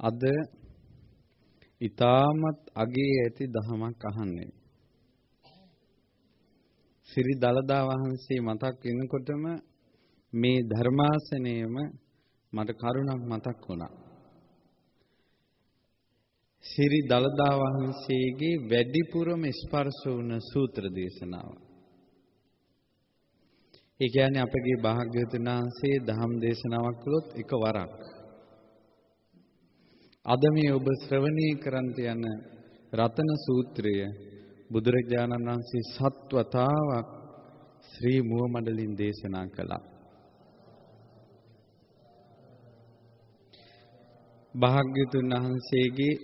අද ඊටමත් අගේ ඇති දහමක් අහන්නේ. සිරි දලදා වහන්සේ මතක් වෙනකොටම මේ ධර්මාසනයේම මට කරුණක් මතක් වුණා. සිරි දලදා වහන්සේගේ වැඩිපුරම ස්පර්ශ වුණ සූත්‍ර දේශනාව. ඒ කියන්නේ අපගේ භාග්‍යවතුන් වහන්සේ ධම් දේශනාවක් කළොත් එකවරක්. අද මේ ඔබ ශ්‍රවණය කරන්ට යන රතන සූත්‍රය බුදුරජාණන් වහන්සේ සත්වතාවක් ශ්‍රී මුව මඩලින් දේශනා කළා. භාග්‍යවතුන් වහන්සේගේ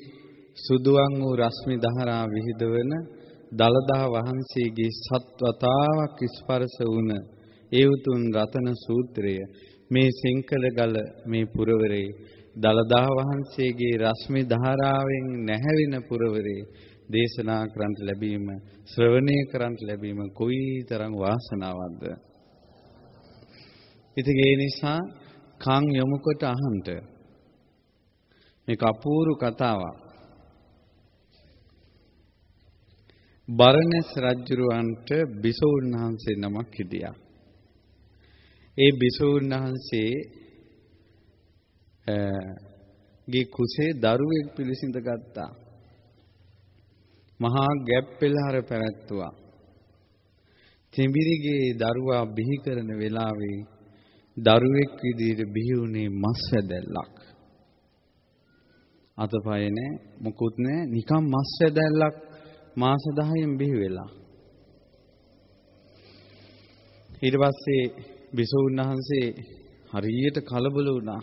සුදුවන් වූ රශ්මි දහරා විහිදවන දලදා වහන්සේගේ සත්වතාවක් ස්පර්ශ වුණ ඒ උතුම් රතන සූත්‍රය මේ සිංකලගල මේ පුරවරේ දලදා වහන්සේගේ රශ්මි ධාරාවෙන් නැහැවෙන පුරවරේ දේශනා කරන්ට ලැබීම ශ්‍රවණය කරන්ට ලැබීම කොයිතරම් වාසනාවක්ද. ඉතින් ඒ නිසා කන් යොමු කොට අහන්න. මේක අපූර්ව කතාවක්. බරණැස් රජුරවන්ට බිසෝන් වහන්සේ නමක් හිටියා. ඒ බිසෝන් වහන්සේ ගේ කුසේ දරුවෙක් පිළිසිඳ ගත්තා. මහා ගැප් පෙළහර පැවැත්තුවා. තිඹිරිගේ දරුවා බිහි කරන වෙලාවේ දරුවෙක් විදිහට බිහි වුණේ මස් වැදැල්ලක්. අතපය නැහැ මොකුත් නැහැ නිකන් මස් වැදැල්ලක් මාස 10න් බිහි වෙලා. ඊට පස්සේ බිසෝන් වහන්සේ හරියට කලබල වුණා.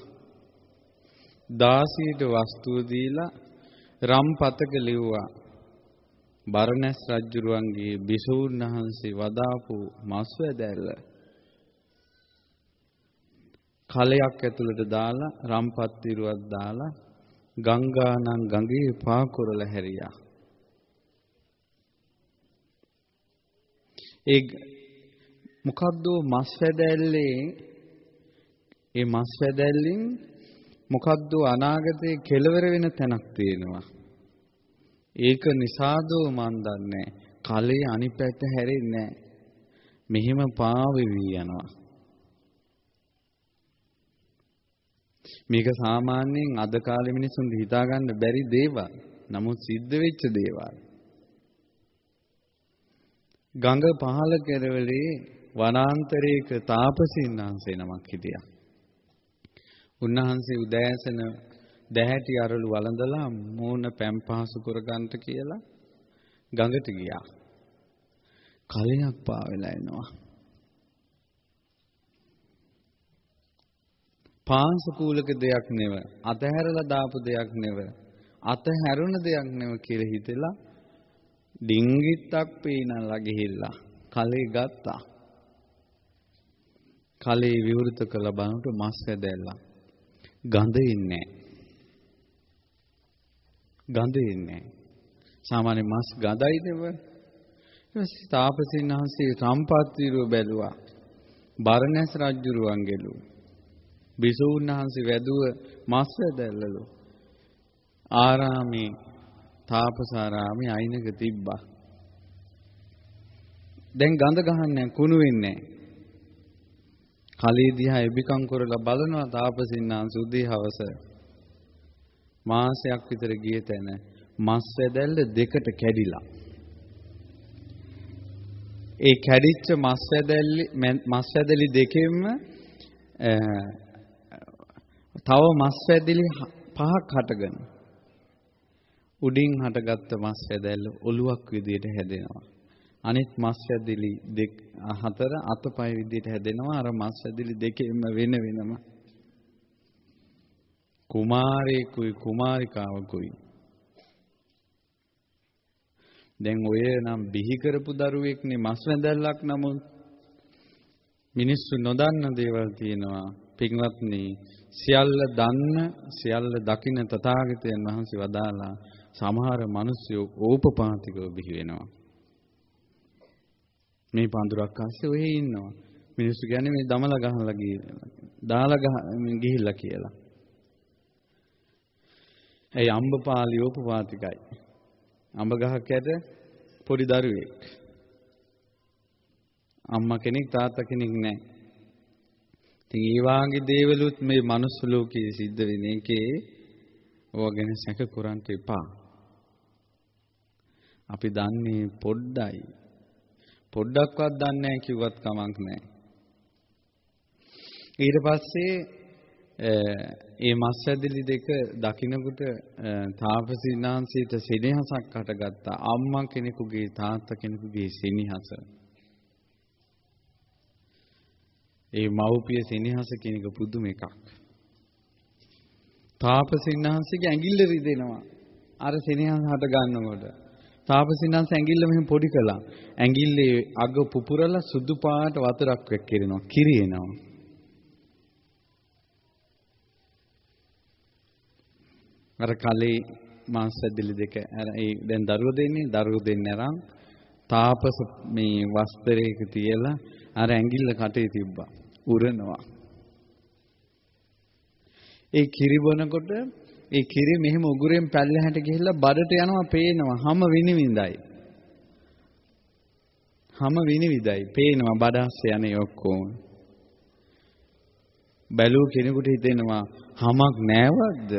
දාසීට වස්තුව දීලා රම් පතක ලිව්වා. බරණැස් රජුරුවන්ගේ බිසෝන් වහන්සේ වදාපු මස් වැදැල්ල කලයක් ඇතුළට දාලා රම්පත් විරුවක් දාලා ගංගානම් ගඟේ පා කරලා හැරියා. ඒ මොකද්ද මස් වැදැල්ලේ ඒ මස් වැදැල්ලෙන් මොකද්ද අනාගතේ කෙලවර වෙන තැනක් තියෙනවා. ඒක නිසාදෝ මන් දන්නේ කලේ අනිත් පැත්ත හැරෙන්නේ නැහැ. මෙහෙම පාවෙවි යනවා. මේක සාමාන්‍යයෙන් අද කාලේ මිනිසුන්ට හිතා ගන්න බැරි දේවල්. නමුත් සිද්ධ වෙච්ච දේවල්. ගඟ පහළ කෙරවලේ වනාන්තරයක තාපසීන් වහන්සේ නමක් හිටියා. උන්වහන්සේ උදෑසන දැහැටි අරළු වළඳලා මූණ පැම් පහසු කරගන්නට කියලා ගඟට ගියා. කලයක් පාවෙලා එනවා. පාංශකූලක දෙයක් නෙව, අතහැරලා දාපු දෙයක් නෙව, අතහැරුණ දෙයක් නෙව කියලා හිතලා ඩිංගිත්තක් පීනලා ගිහිල්ලා කලේ ගත්තා. කලේ විවෘත කළ බලනකොට මස් වැදැල්ලා. ගඳ ඉන්නේ ගඳ ඉන්නේ. සාමාන්‍ය මස් ගඳයි නෙව. ඊපස්සේ තාපසීන් වහන්සේ සම්පත් විරුව බැලුවා. බරණැස් රජුරුවන්ගෙලු. බිසෝන් වහන්සේ වැදුව මස් වැදැල්ලලු. ආරාමේ තාපසාරාමේ අයිනක තිබ්බා. දැන් ගඳ ගහන්නේ කුණු වෙන්නේ නැහැ. කලී දිහා එබිකම් කරලා බලනවා තාපසින් වහන්සේ උදේ හවස. මාසයක් විතර ගිය තැන මස් වැදැල්ල දෙකට කැඩිලා. ඒ කැඩිච්ච මස් වැදලි දෙකෙන්ම තව මස් වැදලි පහක් හටගෙන උඩින් හටගත්ත මස් වැදැල්ල ඔලුවක් විදියට හැදෙනවා. අනිත් මස් වැදලි හතර අතපය විදියට හැදෙනවා. අර මස් වැදලි දෙකෙන්ම වෙන වෙනම කුමාරයෙකුයි කුමාරිකාවකුයි. දැන් ඔය නම් බිහි කරපු දරුවෙක්නේ මස් වැදැල්ලක්. නමුත් මිනිස්සු නොදන්න දේවල් තියෙනවා. පින්වත්නි, සියල්ල දන්න සියල්ල දකින්න තථාගතයන් වහන්සේ වදාලා සමහර මිනිස්සු ඕපපාතිකව බිහි වෙනවා. මේ පඳුරක් අස්සේ ඔහෙ ඉන්නවා. මිනිස්සු කියන්නේ මේ දමල ගහලා ගිහිල්ලා දාලා ගිහිල්ලා කියලා. ඒ අම්බපාලි ඕපපාතිකයි. අඹ ගහක් යට පොඩි දරුවෙක්. අම්මා කෙනෙක් තාත්තා කෙනෙක් නැහැ. ඉතින් ඒ වාගේ දේවලුත් මේ මනුස්ස ලෝකයේ සිද්ධ වෙන එකේ ඕවා ගැන සැක කරන්න එපා. අපි දන්නේ පොඩ්ඩයි. පොඩ්ඩක්වත් දන්නේ නැහැ කිව්වත් කමක් නැහැ. ඊට පස්සේ ඒ මස්සැදිලි දෙක දකින්නකොට තාපසීනාංශයට සෙනෙහසක් හටගත්තා. අම්මා කෙනෙකුගේ තාත්තා කෙනෙකුගේ සෙනෙහස. ඒ මව්පිය සෙනෙහස කියන එක පුදුම එකක්. තාපසීනාංශගේ ඇඟිල්ල රිදෙනවා. අර සෙනෙහස හට ගන්නකොට තාපසීනාංශ ඇඟිල්ල මෙහෙම පොඩි කළා. ඇඟිල්ලේ අග පුපුරලා සුදු පාට වතුරක් වෙක්කිරෙනවා. කිරිනවා. අර කලේ මාංශදිලි දෙක අර ඒ දැන් දරුවෝ දෙන්නේ අරන් තාපස මේ වස්ත්‍රයක තියලා අර ඇඟිල්ල කටේ තිබ්බා උරනවා. ඒ කිරි බොනකොට ඒ කිරි මෙහෙම උගුරෙන් පැල්ලහැට ගිහිල්ලා බඩට යනවා පේනවා හැම විනිවිදයි පේනවා බඩස්ස යන්නේ ඔක්කොම. බැලුව කෙනෙකුට හිතෙනවා හැමක් නෑවද්ද?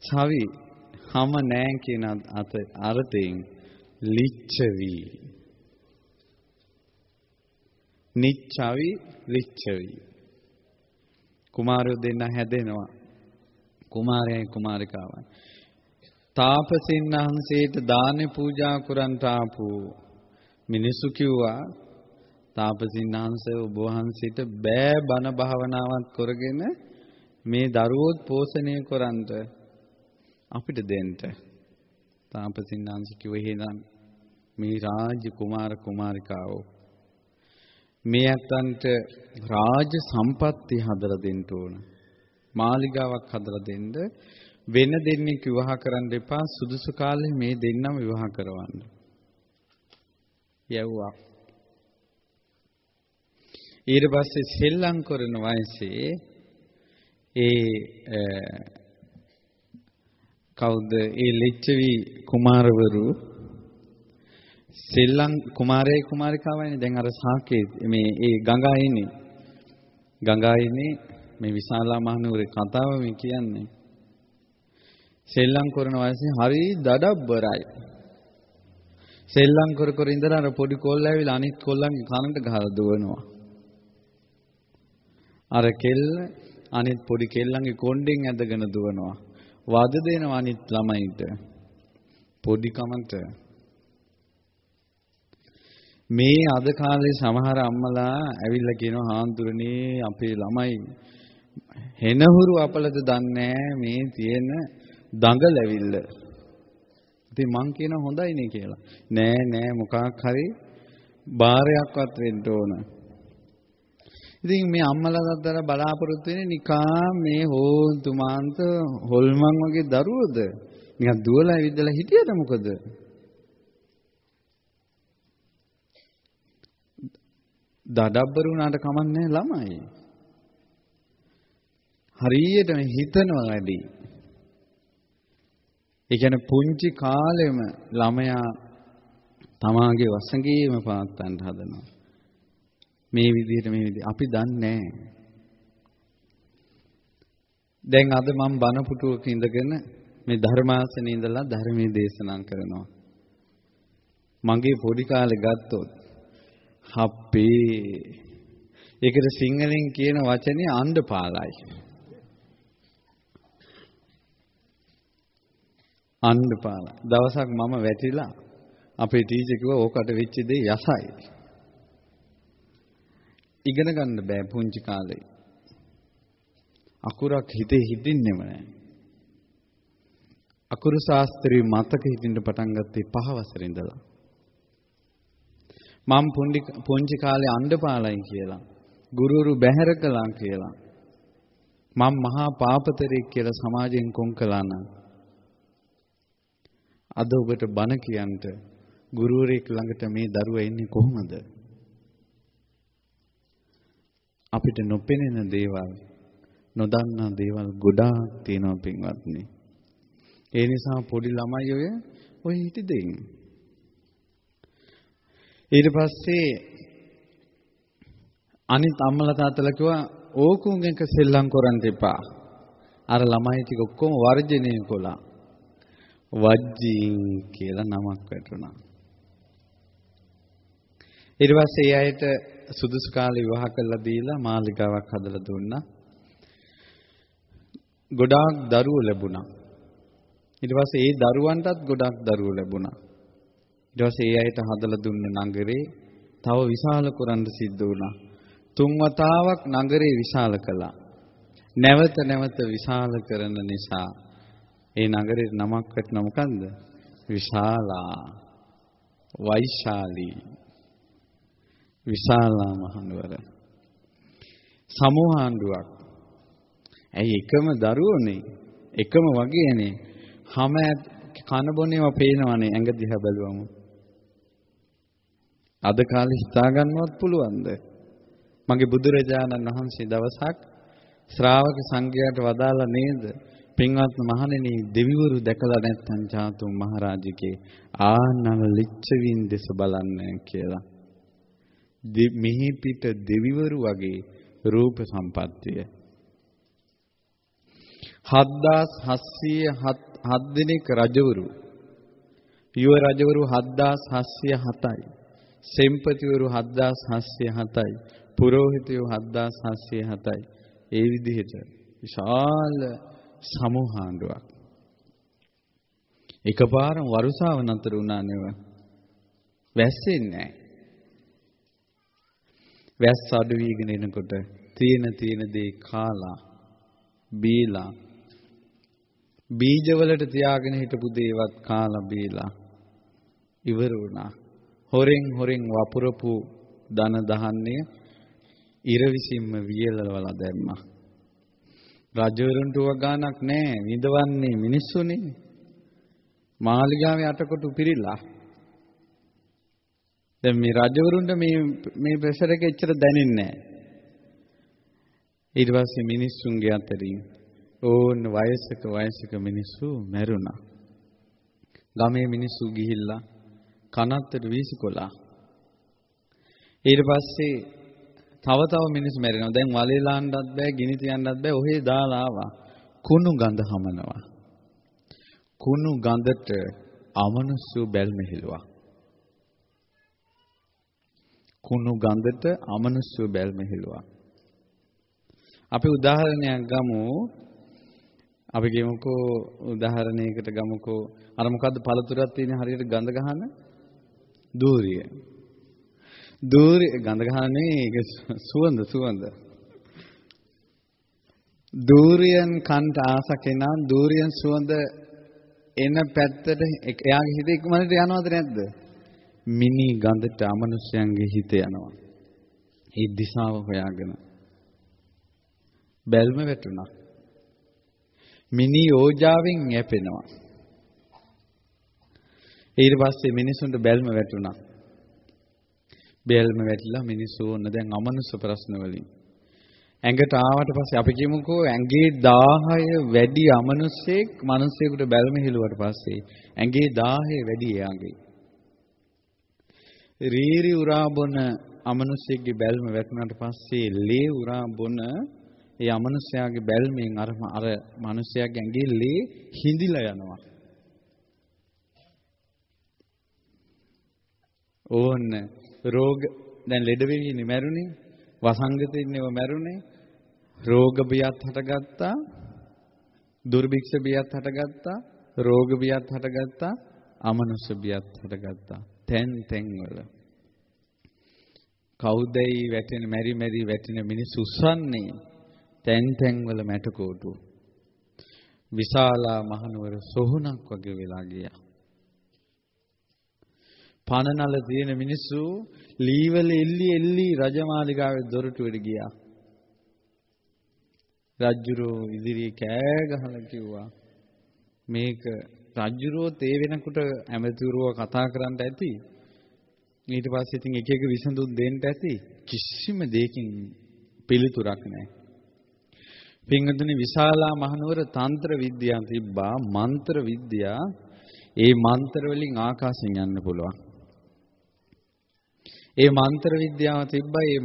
චවි හැම නෑ කියන අර්ථයෙන් ලිච්ඡවි. නිච්ඡවි ලිච්ඡවි. කුමාරයෝ දෙන්න හැදෙනවා. කුමාරයයි කුමාරිකාවයි. තාපසින් වහන්සේට දානේ පූජා කරන්ට ආපු මිනිසු කිව්වා තාපසින් වහන්සේ ඔබ වහන්සේට බෑ බණ භාවනාවක් කරගෙන මේ දරුවෝත් පෝෂණය කරන්ට අපිට දෙන්න. තාපසින් වහන්සේ කිව්වා එහෙනම් මේ රාජ කුමාර කුමාරිකාවෝ මේ අතන්ට රාජ සම්පත්තිය හදලා දෙන්න ඕන. මාලිගාවක් හදලා දෙන්න. වෙන දෙන්නෙක් විවාහ කරන්න එපා. සුදුසු කාලේ මේ දෙන්නම විවාහ කරවන්න. යවුවා. ඊට පස්සේ සෙල්ලම් කරන වයසේ කවුද ඒ ලිච්ඡවි කුමාරවරු සෙල්ලම් කුමාරයයි කුමාරිකාවයිනේ දැන් අර සාකේ මේ ඒ ගංගා ඉන්නේ මේ විශාලා මහනුවරේ කතාව මේ කියන්නේ සෙල්ලම් කරන වයසේ හරි දඩබ්බරයි සෙල්ලම් කර ඉඳලා අර පොඩි කොල්ල ඇවිල්ලා අනිත් කොල්ලන්ගේ කනට ගහලා දුවනවා අර කෙල්ල අනිත් පොඩි කෙල්ලන්ගේ කොණ්ඩෙන් ඇදගෙන දුවනවා වද දෙනවා අනිත් ළමයින්ට පොඩි කමන්ට මේ අද කාලේ සමහර අම්මලා ඇවිල්ලා කියනවා හාමුදුරනේ අපේ ළමයි හෙනහුරු අපලද දන්නේ මේ තියෙන දඟල ඇවිල්ල. ඉතින් මං කියන හොඳයිනේ කියලා. නෑ මොකක් හරි බාරයක්වත් වෙන්න ඕන. ඉතින් මේ අම්මලා අතර බලාපොරොත්තු වෙන්නේ නිකා මේ හොන්තුමාන්ත හොල්මන් වගේ දරුවෝද? නිකන් දුවලා ඇවිදලා හිටියද මොකද? දඩබ්බර වුණාට කමන්නේ ළමයි. හරියටම හිතනවා වැඩි. ඒ කියන්නේ පුංචි කාලෙම ළමයා තමාගේ වසඟේම පාත්තන්න හදනවා. මේ විදිහට අපි දන්නේ නැහැ. දැන් අද මම බණ පුටුවක ඉඳගෙන මේ ධර්මාසනේ ඉඳලා ධර්මයේ දේශනා කරනවා. මගේ පොඩි කාලේ ගත්තොත් හප්පේ ඒකට සිංහලෙන් කියන වචනේ අණ්ඩපාලයි. අණ්ඩපාල. දවසක් මම වැටිලා අපේ ටීචර් කිව්වා ඕකට වෙච්ච දේ යසයි. ඉගෙන ගන්න බෑ පුංචි කාලේ. අකුරක් හිතේ හිටින්නෙම නෑ. අකුරු ශාස්ත්‍රයේ මතක හිටින්න පටන් ගත්තේ 5 වසරේ ඉඳලා. මම පුංචි කාලේ අණ්ඩපාලයි කියලා ගුරුවරු බැහැර කළා කියලා මම මහා පාපතරෙක් කියලා සමාජයෙන් කොන් කළා නම් අද ඔබට බණ කියන්ට ගුරුවරයෙක් ළඟට මේ දරුවා එන්නේ කොහොමද? අපිට නොපෙනෙන දේවල් නොදන්නා දේවල් ගොඩාක් තියෙනවා පින්වත්නි. ඒ නිසා පොඩි ළමයි ඔය හිටි දෙයින්. ඊට පස්සේ අනිත් අම්මලා තාත්තලා කිව්වා ඕකුන් එක සෙල්ලම් කරන්න එපා. අර ළමයි ටික ඔක්කොම වර්ජනය කළා. වජ්ජීන් කියලා නමක් වැටුණා. ඊට පස්සේ ඒ අයට සුදුසු කාලේ විවාහ කරලා දීලා මාලිගාවක් හදලා දුන්නා. ගොඩාක් දරුවෝ ලැබුණා. ඊට පස්සේ ඒ දරුවන්ටත් ගොඩාක් දරුවෝ ලැබුණා. ඊට පස්සේ ඒ අයට හදලා දුන්න නගරේ තව විශාල කරන්න සිද්ධ වුණා. 3 වතාවක් නගරේ විශාල කළා. නැවත නැවත විශාල කරන නිසා ඒ නගරේ නමක් වැටුණා මොකන්ද? විශාලා. වෛශාලී. විශාලා මහනුවර. සමුහාණ්ඩුවක්. ඇයි එකම දරුවෝනේ එකම වගේනේ හැම කන බොනේම පේනවනේ ඇඟ දිහා බැලුවම. අද කාලේ හිතා ගන්නවත් පුළුවන්ද? මගේ බුදුරජාණන් වහන්සේ දවසක් ශ්‍රාවක සංඝයාට වදාලා නේද? පින්වත් මහණෙනි දෙවිවරු දැකලා නැත්නම් චාතුම් මහරජකේ ආනල ලිච්ඡවින් දෙස බලන්න කියලා. මිහි පිට දෙවිවරු වගේ රූප සම්පත්තිය. 7707 දිනක රජවරු. යුව රජවරු 7707යි. සෙම්පතිවරු 7707යි. පුරෝහිතයෝ 7707යි. ඒ විදිහට විශාල සමුහාණ්ඩුවක්. එකපාරම වරුසාව නතර වුණා නෙව. වැස්සෙන්නේ නැහැ. වැස්ස අඩු වීගෙන එනකොට තියෙන දේ කාලා බීලා බීජවලට තියාගෙන හිටපු දේවත් කාලා බීලා ඉවර වුණා. හොරෙන් වපුරපු ධන දහන්නේ ඉර විසින්ම වියලවලා දැම්මා. රජවරුන්ට වගානක් නැහැ. විඳවන්නේ මිනිස්සුනේ. මාලිගාවේ අටකොටු පිරීලා. දැන් මේ රජවරුන්ට මේ ප්‍රෙෂර් එක එච්චර දැනෙන්නේ නැහැ. ඊට පස්සේ මිනිස්සුන්ගේ අතරින් ඕන වයසක මිනිස්සු මැරුණා. ගමේ මිනිස්සු ගිහිල්ලා කනත්තට වීසිකොලා. ඊට පස්සේ තව මිනිස්සු මැරෙනවා. දැන් වලේ ලාන්නත් බෑ, ගිනි තියන්නත් බෑ. ඔහේ දාලා ආවා. කුණු ගඳ හමනවා. කුණු ගඳට අමනුෂ්‍ය බැල්ම හිලුවා. කුණු ගඳට අමනුෂ්‍ය බැල්ම හිලුවා. අපි උදාහරණයක් ගමු. අපි ගමුකෝ උදාහරණයකට ගමුකෝ අර මොකද්ද පළතුරක් තියෙන හරියට ගඳ ගහන දූරිය. ගඳ ගහන්නේ ඒක සුවඳ. දූරියන් කන්ට ආස කෙනා දූරියන් සුවඳ එන පැත්තට එයාගේ හිත ඉක්මනට යනවද නැද්ද? මිනි ගඳට අමනුෂ්‍යයන්ගේ හිත යනවා. ඒ දිශාව හොයාගෙන බැල්ම වැටුණා. මිනි ඕජාවෙන් යැපෙනවා. ඊට පස්සේ මිනිසුන්ට බැල්ම වැටුණා. බැල්ම වැටිලා මිනිස්සු ඕන දැන් අමනුෂ්‍ය ප්‍රශ්න වලින් ඇඟට ආවට පස්සේ අපි කියමුකෝ ඇඟේ 1000 වැඩි අමනුෂ්‍යෙක් මිනිස්සෙකුට බැල්ම හිලුවට පස්සේ ඇඟේ 1000 වැඩි එයාගේ. රීරි උරා බොන අමනුෂ්‍යෙක්ගේ බැල්ම වැටුණාට පස්සේ ලේ උරා බොන ඒ අමනුෂ්‍යයාගේ බැල්මෙන් අර මිනිසයාගේ ඇඟේ ලේ හිඳිලා යනවා. ඕන්න රෝග දැන් ලෙඩ වෙන්නේ මැරුණේ. වසංගතෙන්නේව මැරුණේ. රෝග බියත් හටගත්තා. දුර්භික්ෂ බියත් හටගත්තා. රෝග බියත් හටගත්තා. අමනුෂ්‍ය බියත් හටගත්තා. තැන් වල කවුදයි වැටෙන මෙරි වැටෙන මිනිස්සු උස්සන්නේ තැන් වල මැටකොටු. විශාලා මහනුවර සොහනක් වගේ වෙලා ගියා. පනනල තියෙන මිනිස්සු ලීවල එල්ලි රජමාලිගාවේ දොරටුවට ගියා. රජුරෝ ඉදිරියේ කෑ ගහලා කිව්වා මේක රජුරෝ තේ වෙනකොට ඇමතිවරුව කතා කරන්න ඇති. ඊට පස්සේ ඉතින් එක විසඳුම් දෙන්න ඇති. කිසිම දෙයකින් පිළිතුරක් නැහැ. පින්වතුනි විශාලා මහනුවර තන්ත්‍ර විද්‍යාව තිබ්බා මන්ත්‍ර විද්‍යා. ඒ මන්ත්‍ර වලින් ආකාශයෙන් යන්න පුළුවන්. ඒ මන්ත්‍ර විද්‍යාව තිබ්බා ඒ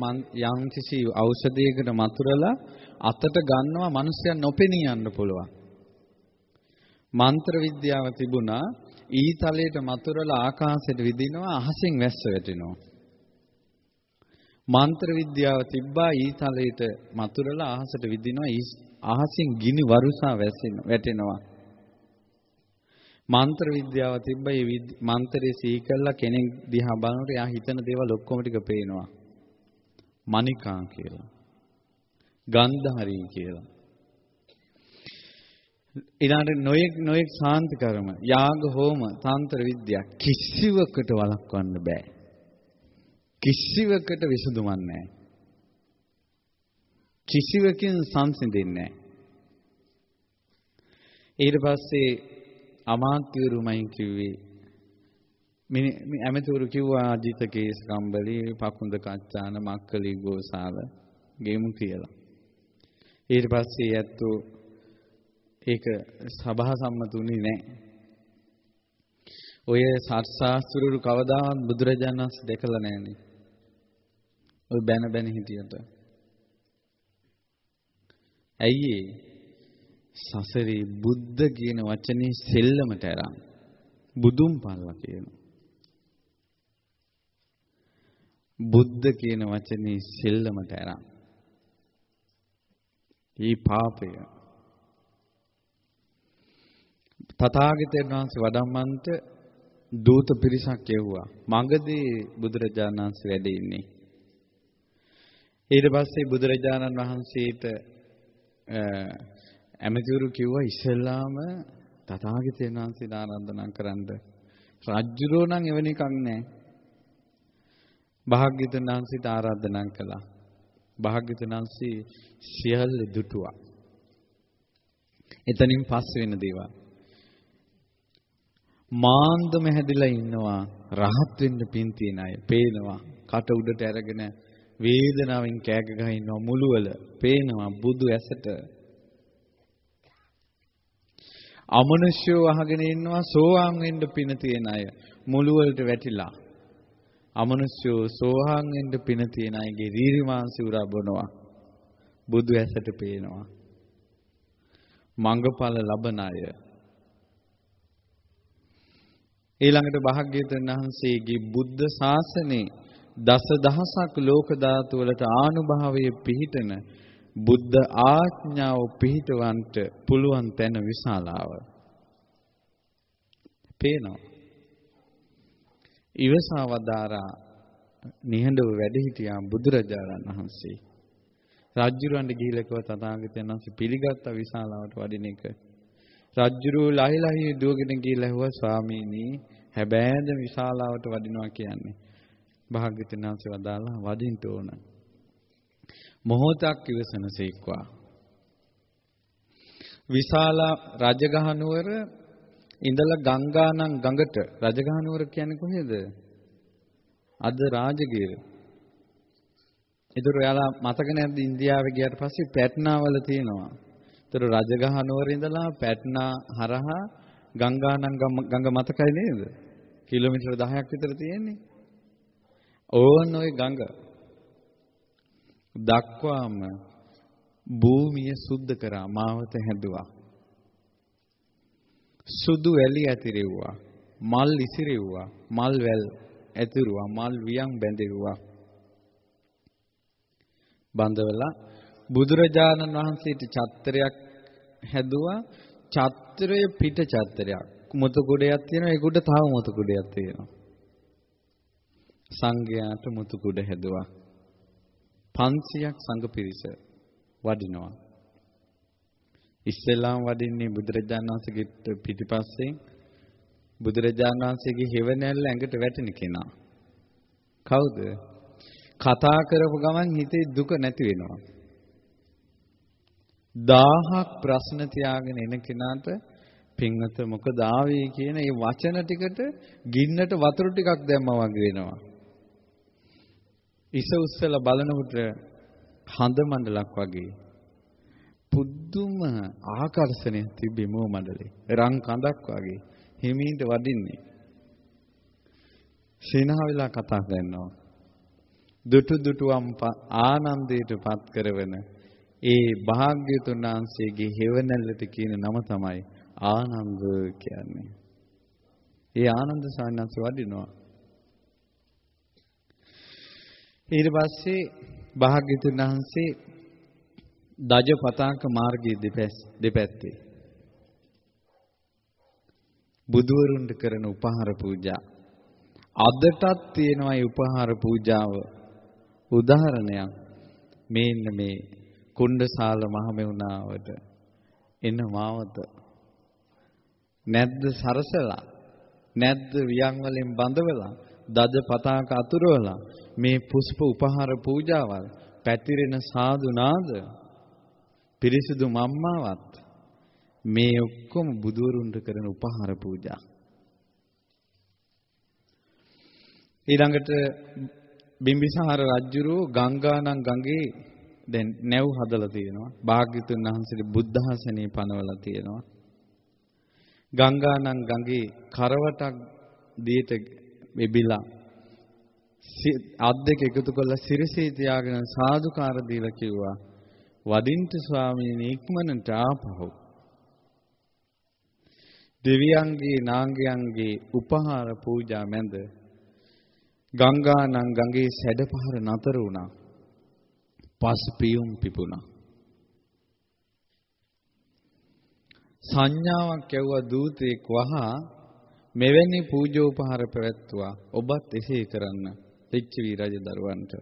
යම් කිසි ඖෂධයකට මතුරලා අතට ගන්නවා මිනිස්සුන් නොපෙනී යන්න පුළුවන්. මන්ත්‍ර විද්‍යාව තිබුණා ඊතලයට මතුරලා ආකාශයට විදිනවා අහසින් වැස්ස වැටෙනවා. මන්ත්‍ර විද්‍යාව තිබ්බා ඊතලයට මතුරලා අහසට විදිනවා අහසින් ගිනි වරුසා වැටෙනවා. මන්ත්‍ර විද්‍යාව තිබ්බා මේ මන්ත්‍රයේ සීකල්ලා කෙනෙක් දිහා බලනකොට එයා හිතන දේවල් ඔක්කොම ටික පේනවා. මණිකා කියලා. ගන්ධහරි කියලා. ඊළඟට නොයෙක් ශාන්ති කර්ම, යාග හෝම, තන්ත්‍ර විද්‍යා කිසිවකට වළක්වන්න බෑ. කිසිවකට විසඳුමක් නැහැ. කිසිවකින් සංසිඳෙන්නේ නැහැ. ඊට පස්සේ අමාත්‍යවරුමයි කිව්වේ මේ ඇමතිවරු කිව්වා අජිත කේස් කම්බලි පකුන්ද කච්චාන මක්කලි ගෝසාල ගෙමු කියලා. ඊට පස්සේ ඇත්තෝ ඒක සභා සම්මතුනේ නැහැ. ඔය සත්‍යාස්ත්‍රරු කවදාවත් බුදුරජාණන් වහන්සේ දැකලා නැහැනේ. ඔය බැන හිටියට. ඇයි සසරේ බුද්ධ කියන වචනේ සෙල්ලමට අරන් බුදුන් පල්ලා කියනවා. බුද්ධ කියන වචනේ සෙල්ලමට අරන්. ඊ පාපය. තථාගතයන් වහන්සේ වඩම්මන්ට දූත පිරිසක් යවුවා. මගදී බුදුරජාණන් වහන්සේ වැඩ ඉන්නේ. ඊට පස්සේ බුදුරජාණන් වහන්සේට ඇමතිවරු කිව්වා ඉස්සෙල්ලාම තථාගතයන් වහන්සේ ආරාධනා කරන්න. රජුරෝ නම් එවැනි එකක් නැහැ. භාග්‍යවතුන් වහන්සේට ආරාධනා කළා. භාග්‍යවතුන් වහන්සේ සියල්ල දුටුවා. එතනින් පස්සේ වෙන දේවල්. මාන්දම හැදිලා ඉන්නවා රහත් වෙන්න පින් තියන අය පේනවා. කට උඩට අරගෙන වේදනාවෙන් කෑක ගහ ඉන්නවා මුළුවල පේනවා බුදු ඇසට. අමනුෂ්‍යව අහගෙන ඉන්නවා සෝවාන් වෙන්න පින තියෙන අය මුළුවලට වැටිලා. අමනුෂ්‍යව සෝවාන් වෙන්න පින තියෙන අයගේ රීරි මාංශ උරා බොනවා. බුදු ඇසට පේනවා. මංගඵල ලබන අය. ඊළඟට භාග්‍යවතුන් වහන්සේගේ බුද්ධ ශාසනේ දසදහසක් ලෝක ධාතු වලට ආනුභාවයේ පිහිටන බුද්ධ ආඥාව පිහිටවන්ට පුළුවන් තැන විශාලාව පේනවා. ඉවසවදාරා නිහඬව වැඩ සිටියා බුදුරජාණන් වහන්සේ. රජුරවන්ට ගිහිල්ලා කිව්වා තථාගතයන් වහන්සේ පිළිගත්ත විශාලාවට වඩින එක. රජුරෝ ලහිලහි දුවගෙන ගිහිල්ලා ඇහුවා ස්වාමීනි හැබෑද විශාලාවට වඩිනවා කියන්නේ. භාග්‍යවතුන් වහන්සේ වදාළා වඩින්න ඕන. මොහොතක් ඉවසනසේක්වා. විශාලා රජගහ නුවර ඉඳලා ගංගානම් ගඟට රජගහ නුවර කියන්නේ කොහෙද? අද රාජගිර. ඒතර ඔයාලා මතක නැද්ද ඉන්දියාවේ ගියාට පස්සේ පැට්නාවල තියෙනවා. ඒතර රජගහ නුවර ඉඳලා පැට්නා හරහා ගංගානම් ගඟ මතකයි නේද? කිලෝමීටර් 10ක් විතර තියෙන්නේ. ඕන ඔය ගඟ දක්වාම භූමිය සුද්ධ කරා මාවත හැදුවා. සුදු වැලි ඇතිරෙව්වා. මල් ඉසිරෙව්වා. මල් වැල් ඇතිරුවා. මල් වියන් බැඳෙව්වා. බඳවලා බුදුරජාණන් වහන්සේට චත්‍රයක් හැදුවා. චත්‍රය පිට චත්‍රයක්. මුතු කුඩයක් තියෙනවා. ඒ කුඩ තව මුතු කුඩයක් තියෙනවා. සංඝයාට මුතු කුඩ හැදුවා. 500ක් සංඝ පිරිස වඩිනවා. ඉස්ලාම් වඩින්නේ බුදුරජාණන් වහන්සේගේ පිටිපස්සේ බුදුරජාණන් වහන්සේගේ හේවණැල්ල ඇඟට වැටෙන කෙනා. කවුද? කතා කරපු ගමන් හිතේ දුක නැති වෙනවා. 1000ක් ප්‍රශ්න තියාගෙන එන කෙනාට පින්වත මොකද ආවේ කියන ඒ වචන ටිකට ගින්නට වතුර ටිකක් දැම්මා වගේ වෙනවා. ඉස උස්සලා බලනකොට හඳ මණ්ඩලක් වගේ පුදුම ආකර්ෂණයක් තිබ්බේ මෝ මඩලේ. රන් කඳක් වගේ හිමීට වදින්නේ. සිනහවිලා කතා කරනවා. දුටු දුටුවම් ආනන්දයට පත් කරවන ඒ භාග්‍යතුන් වහන්සේගේ හේවණල්ලට කියන නම තමයි ආනන්ද කියන්නේ. ඒ ආනන්ද සාන්නංශ වඩිනවා. ඊට පස්සේ භාග්‍යතුන් වහන්සේ දජ පතාක මාර්ගයේ දෙපැත්තේ බුදුවරුන්ට කරන උපහාර පූජා අදටත් තියෙනවා. ඒ උපහාර පූජාව උදාහරණයක් මේන්න මේ කුණ්ඩසාල මහමෙවුනාවට එන මාවත නැද්ද සරසලා නැද්ද වියන් වලින් බඳවලා දජ පතාක අතුරවලා මේ පුෂ්ප උපහාර පූජාවල් පැතිරෙන සාදු නාද පිරිසිදු මම්මාවත් මේ ඔක්කොම බුදුවරුන්ට කරන උපහාර පූජා. ඊළඟට බිම්බිසාර රජුරෝ ගංගානම් ගඟේ දැන් නැව් හදලා තියෙනවා. භාග්‍යතුන් වහන්සේගේ බුද්ධාසනේ පනවලා තියෙනවා. ගංගානම් ගඟේ කරවටක් දියට එබිලා අත් දෙක එකතු කරලා සිරසේ තියාගෙන සාදුකාර දීලා කිව්වා වදින්ට ස්වාමීනි ඉක්මනට ආපහු. දෙවියන්ගේ නාගයන්ගේ උපහාර පූජා මැද ගංගානම් ගඟේ සැඩපහර නතර වුණා. පස් පියුම් පිපුණා. සංඥාවක් ඇව්වා දූතෙක් වහා මෙවැනි පූජෝපහාර පැවැත්තුවා. ඔබත් එසේ කරන්න. ලිච්ඡවි රජ දරුවන්ට.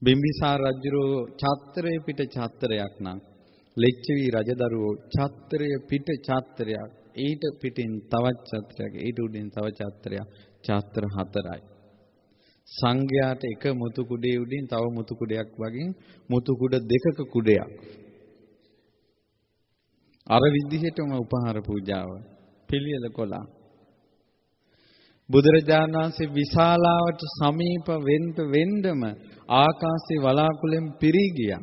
බිම්බිසාර රජුරෝ ඡත්‍රය පිට ඡත්‍රයක් නම් ලිච්ඡවි රජ දරුවෝ ඡත්‍රය පිට ඡත්‍රයක් ඊට පිටින් තවත් ඡත්‍රයක් ඊට උඩින් තව ඡත්‍රයක් ඡත්‍ර 4යි. සංඝයාට එක මුතු කුඩේ උඩින් තව මුතු කුඩයක් වගේ මුතු කුඩ දෙකක කුඩයක්. අර විදිහටම උපහාර පූජාව පිළියෙල කළා. බුදුරජාණන් වහන්සේ විශාලාවට සමීප වෙන්නම ආකාශේ වලාකුළෙන් පිරී ගියා.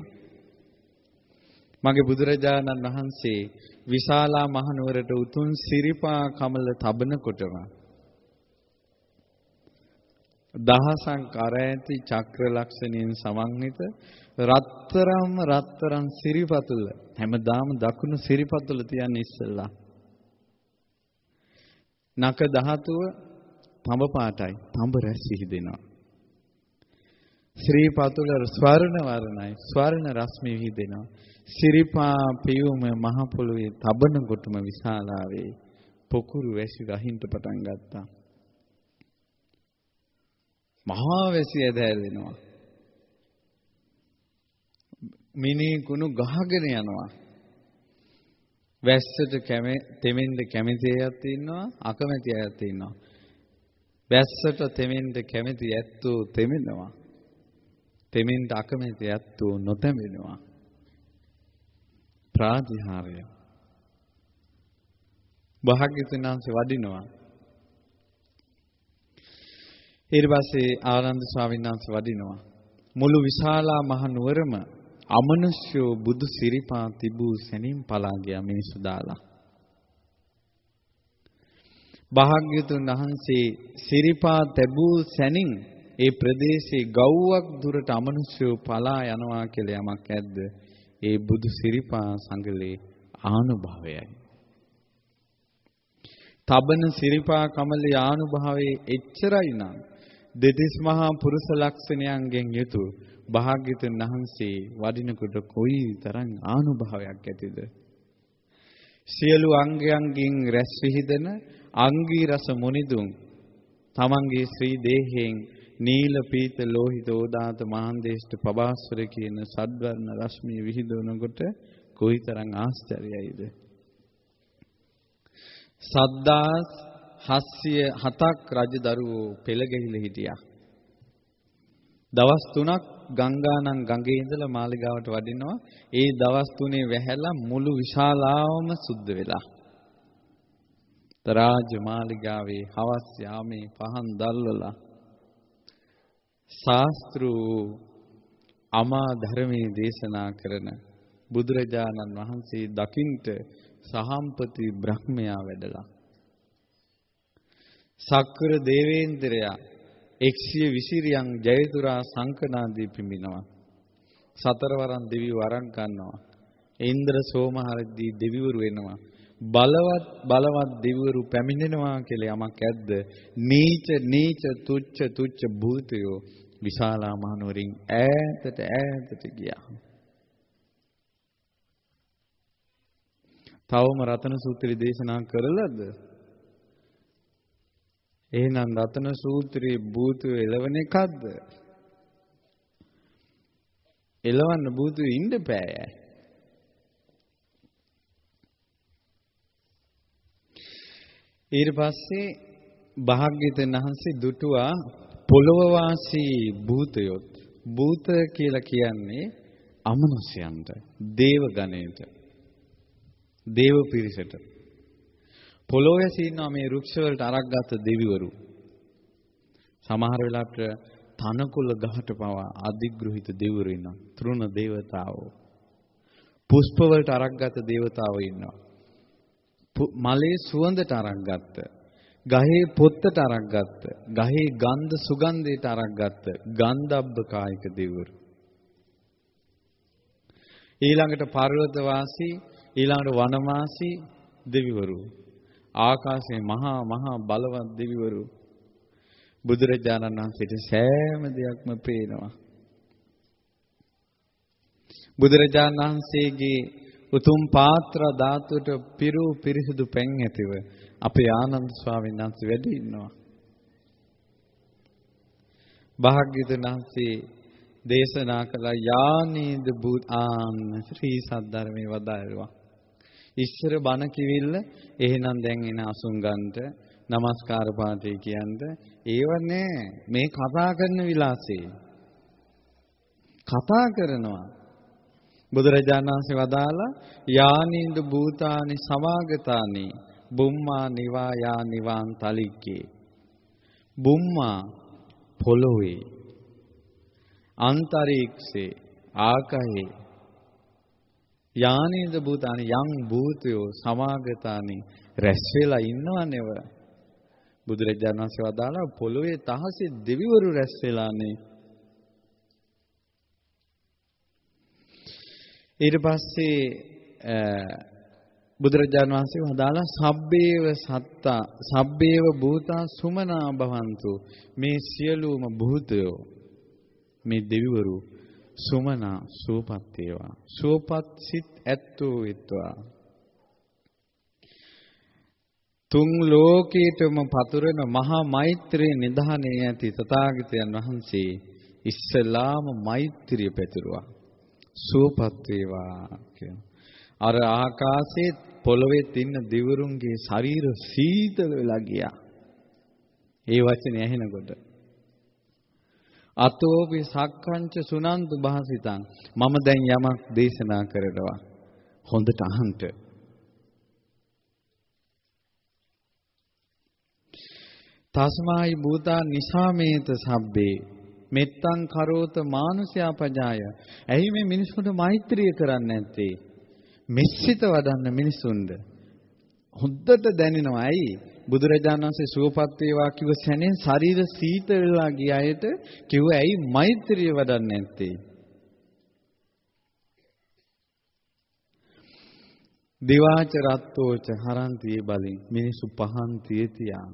මගේ බුදුරජාණන් වහන්සේ විශාලා මහනුවරට උතුම් සිරිපා කමල තබනකොටම දහසක් කර ඇති චක්‍ර ලක්ෂණයෙන් සමන්විත රත්තරන් සිරිපතුල හැමදාම දකුණු සිරිපතුල තියන්නේ ඉස්සෙල්ලා. නක ධාතුව තඹ පාටයි. තඹ රැස් විහිදෙනවා. ශ්‍රී පතුල ස්වර්ණ වර්ණයි. ස්වර්ණ රශ්මි විහිදෙනවා. සිරිපා පියුම මහ පොළොවේ තබන කොටම විශාලාවේ පොකුරු වැසි රහින්ට පටන් ගත්තා. මහා වැසි ඇදහැරෙනවා. මිනී කුණු ගහගෙන යනවා. වැස්සට තෙමෙන්න කැමති අයත් ඉන්නවා, අකමැති අයත් ඉන්නවා. වැස්සට තෙමෙන්න කැමති ඇත්තෝ තෙමෙනවා. තෙමෙන්න අකමැති ඇත්තෝ නොතෙමෙනවා. ප්‍රාතිහාර්ය. භාග්‍යවතුන් වහන්සේ වඩිනවා. ඊට පස්සේ ආනන්ද ස්වාමීන් වහන්සේ වඩිනවා. මුළු විශාලා මහ නුවරම අමනුෂ්‍යෝ බුදු සිරිපා තිබූ සැනින් පලා ගියා මිනිසු දාලා. භාග්‍යවතුන් වහන්සේ සිරිපා තැබූ සැනින් ඒ ප්‍රදේශයේ ගව්වක් දුරට අමනුෂ්‍යෝ පලා යනවා කියලා යමක් ඇද්ද? ඒ බුදු සිරිපා සංගලේ ආනුභාවයයි. තබන සිරිපා කමලේ ආනුභාවයේ එච්චරයි නම් දෙතිස් මහා පුරුෂ ලක්ෂණයන්ගෙන් යුතු භාග්‍යවතුන් වහන්සේ වඩිනකොට කොයි තරම් ආනුභාවයක් ඇතිද? සියලු අංගයන්ගෙන් රැස් විහිදෙන අංගී රස මුනිදුන් තමන්ගේ ශ්‍රී දේහයෙන් නීල පීත ලෝහිත ඕදාත මහන්දේෂ්ඨ පබාස්වර කියන සද්වර්ණ රශ්මිය විහිදුවනකොට කොයිතරම් ආශ්චර්යයිද? 7,707ක් රජදරුවෝ පෙළ ගැහිලා හිටියා. දවස් 3ක් ගංගානම් ගඟේ ඉඳලා මාලිගාවට වඩිනවා. ඒ දවස් 3 වැහැලා මුළු විශාලාවම සුද්ධ වෙලා. තරාජ මාලිගාවේ හවස් යාමේ පහන් දැල්වලා ශාස්ත්‍රු අමා ධර්මයේ දේශනා කරන බුදුරජාණන් වහන්සේ දකින්ට සහම්පති බ්‍රහ්මයා වැඩලා. සක්‍ර දේවේන්ද්‍රයා 120 ජයතුරා සංකනාදී පිඹිනවා. සතරවරන් දෙවියෝ අරන් ගන්නවා. ඉන්ද්‍ර සෝමහරදී දෙවිවරු එනවා. බලවත් දෙවිවරු පැමිණෙනවා කියලා යමක් ඇද්ද? නීච තුච්ච භූතයෝ විශාලා මහනුවරින් ඈතට ගියා. තවම රතන සූත්‍රය දේශනා කරලද? එහෙනම් රතන සූත්‍රයේ භූතයෝ එළවන එකක්ද? එළවන්න භූතයෝ ඉන්න බෑ. ඊට පස්සේ භාග්‍යවතුන් වහන්සේ දුටුවා පොළොව වාසී භූතයොත්. භූත කියලා කියන්නේ අමනුෂ්‍යයන්ට, දේව ගණයට, දේව පිරිසට. පොළොවේ සිටිනා මේ රුක්ෂ වලට අරක්ගත් දෙවිවරු. සමහර වෙලාවට තනකොළ ගහට පවා අධිග්‍රහිත දෙවිවරු ඉන්නවා. තෘණ දේවතාවෝ. පුෂ්ප වලට අරක්ගත් දේවතාවෝ ඉන්නවා. මලේ සුවඳට අරක්ගත්ත, ගහේ පොත්තට අරක්ගත්ත, ගහේ ගන්ධ සුගන්ධයට අරක්ගත්ත ගන්ධබ්බ කායික දෙවිවරු. ඊළඟට පර්වත වාසී, ඊළඟට වනවාසී දෙවිවරු. ආකාශයේ මහා බලවත් දෙවිවරු. බුදුරජාණන් වහන්සේට සෑම දෙයක්ම පේනවා. බුදුරජාණන් වහන්සේගේ උතුම් පාත්‍ර ධාතුවට පිරිසිදු පැන් ඇතිව අපේ ආනන්ද ස්වාමීන් වහන්සේ වැඩ ඉන්නවා. භාග්‍යවතුන් වහන්සේ දේශනා කළ යානීද බුතාන් ශ්‍රී සද්ධර්මයේ වදාළා. ඉස්සර බණ කිවිල්ල එහෙනම් දැන් එන අසුංගන්ට নমස්කාර පාඨය කියන්ට ඒව නෑ. මේ කතා කරන විලාසේ කතා කරනවා. බුදුරජාණන් වහන්සේ වදාලා යානීන්ද භූතානි සමාගතානි බුම්මා නිවා යා නිවාන් තලික්කේ. බුම්මා පොළොවේ, අන්තරීක්ෂේ, ආකාශේ, යානීන්ද භූතානි යම් භූතයෝ සමාගතානි රැස් වෙලා ඉන්නවනේව. බුදුරජාණන් වහන්සේ වදාලා පොළොවේ තහසේ දෙවිවරු රැස් වෙලානේ. ඊට පස්සේ බුදුරජාණන් වහන්සේ වදාලා සබ්බේව සත්තා සබ්බේව භූතා සුමනා භවන්තු. මේ සියලුම භූතයෝ, මේ දෙවිවරු සුමනා සුවපත් වේවා. සුවපත් සිත් ඇත්තෝ වෙත්වා. තුන් ලෝකේටම පතුරන මහා මෛත්‍රී නිධානයේ ඇති තථාගතයන් වහන්සේ ඉස්සලාම මෛත්‍රිය පැතුරුවා. සුවපත් වේවා කියලා. අර ආකාශයේ පොළොවේ තින්න දිවුරුන්ගේ ශරීර සීතල වෙලා ගියා. ඒ වචනේ ඇහෙනකොට අතෝපි සක්කංච සුනන්තු භාසිතං. මම දැන් යමක් දේශනා කරනවා. හොඳට අහන්න. තස්මායි භූතා නිසාමේත සබ්බේ මෙත්තං කරෝත මානුෂයා පජාය. ඇයි මේ මිනිස්සුන්ට මෛත්‍රිය කරන්නේ නැත්තේ? මෙස්සිත වඩන්න මිනිස්සුන්ට හොද්දට දැනෙනවා. ඇයි බුදුරජාණන් වහන්සේ සුවපත් වේවා කිව්ව සැනෙන් ශරීර සීතල වෙලා ගිය අයට කිව්ව ඇයි මෛත්‍රිය වඩන්නේ නැත්තේ? දිවාච රත්තෝච හරන්තියේ බලෙන් මිනිසු පහන් තියතියා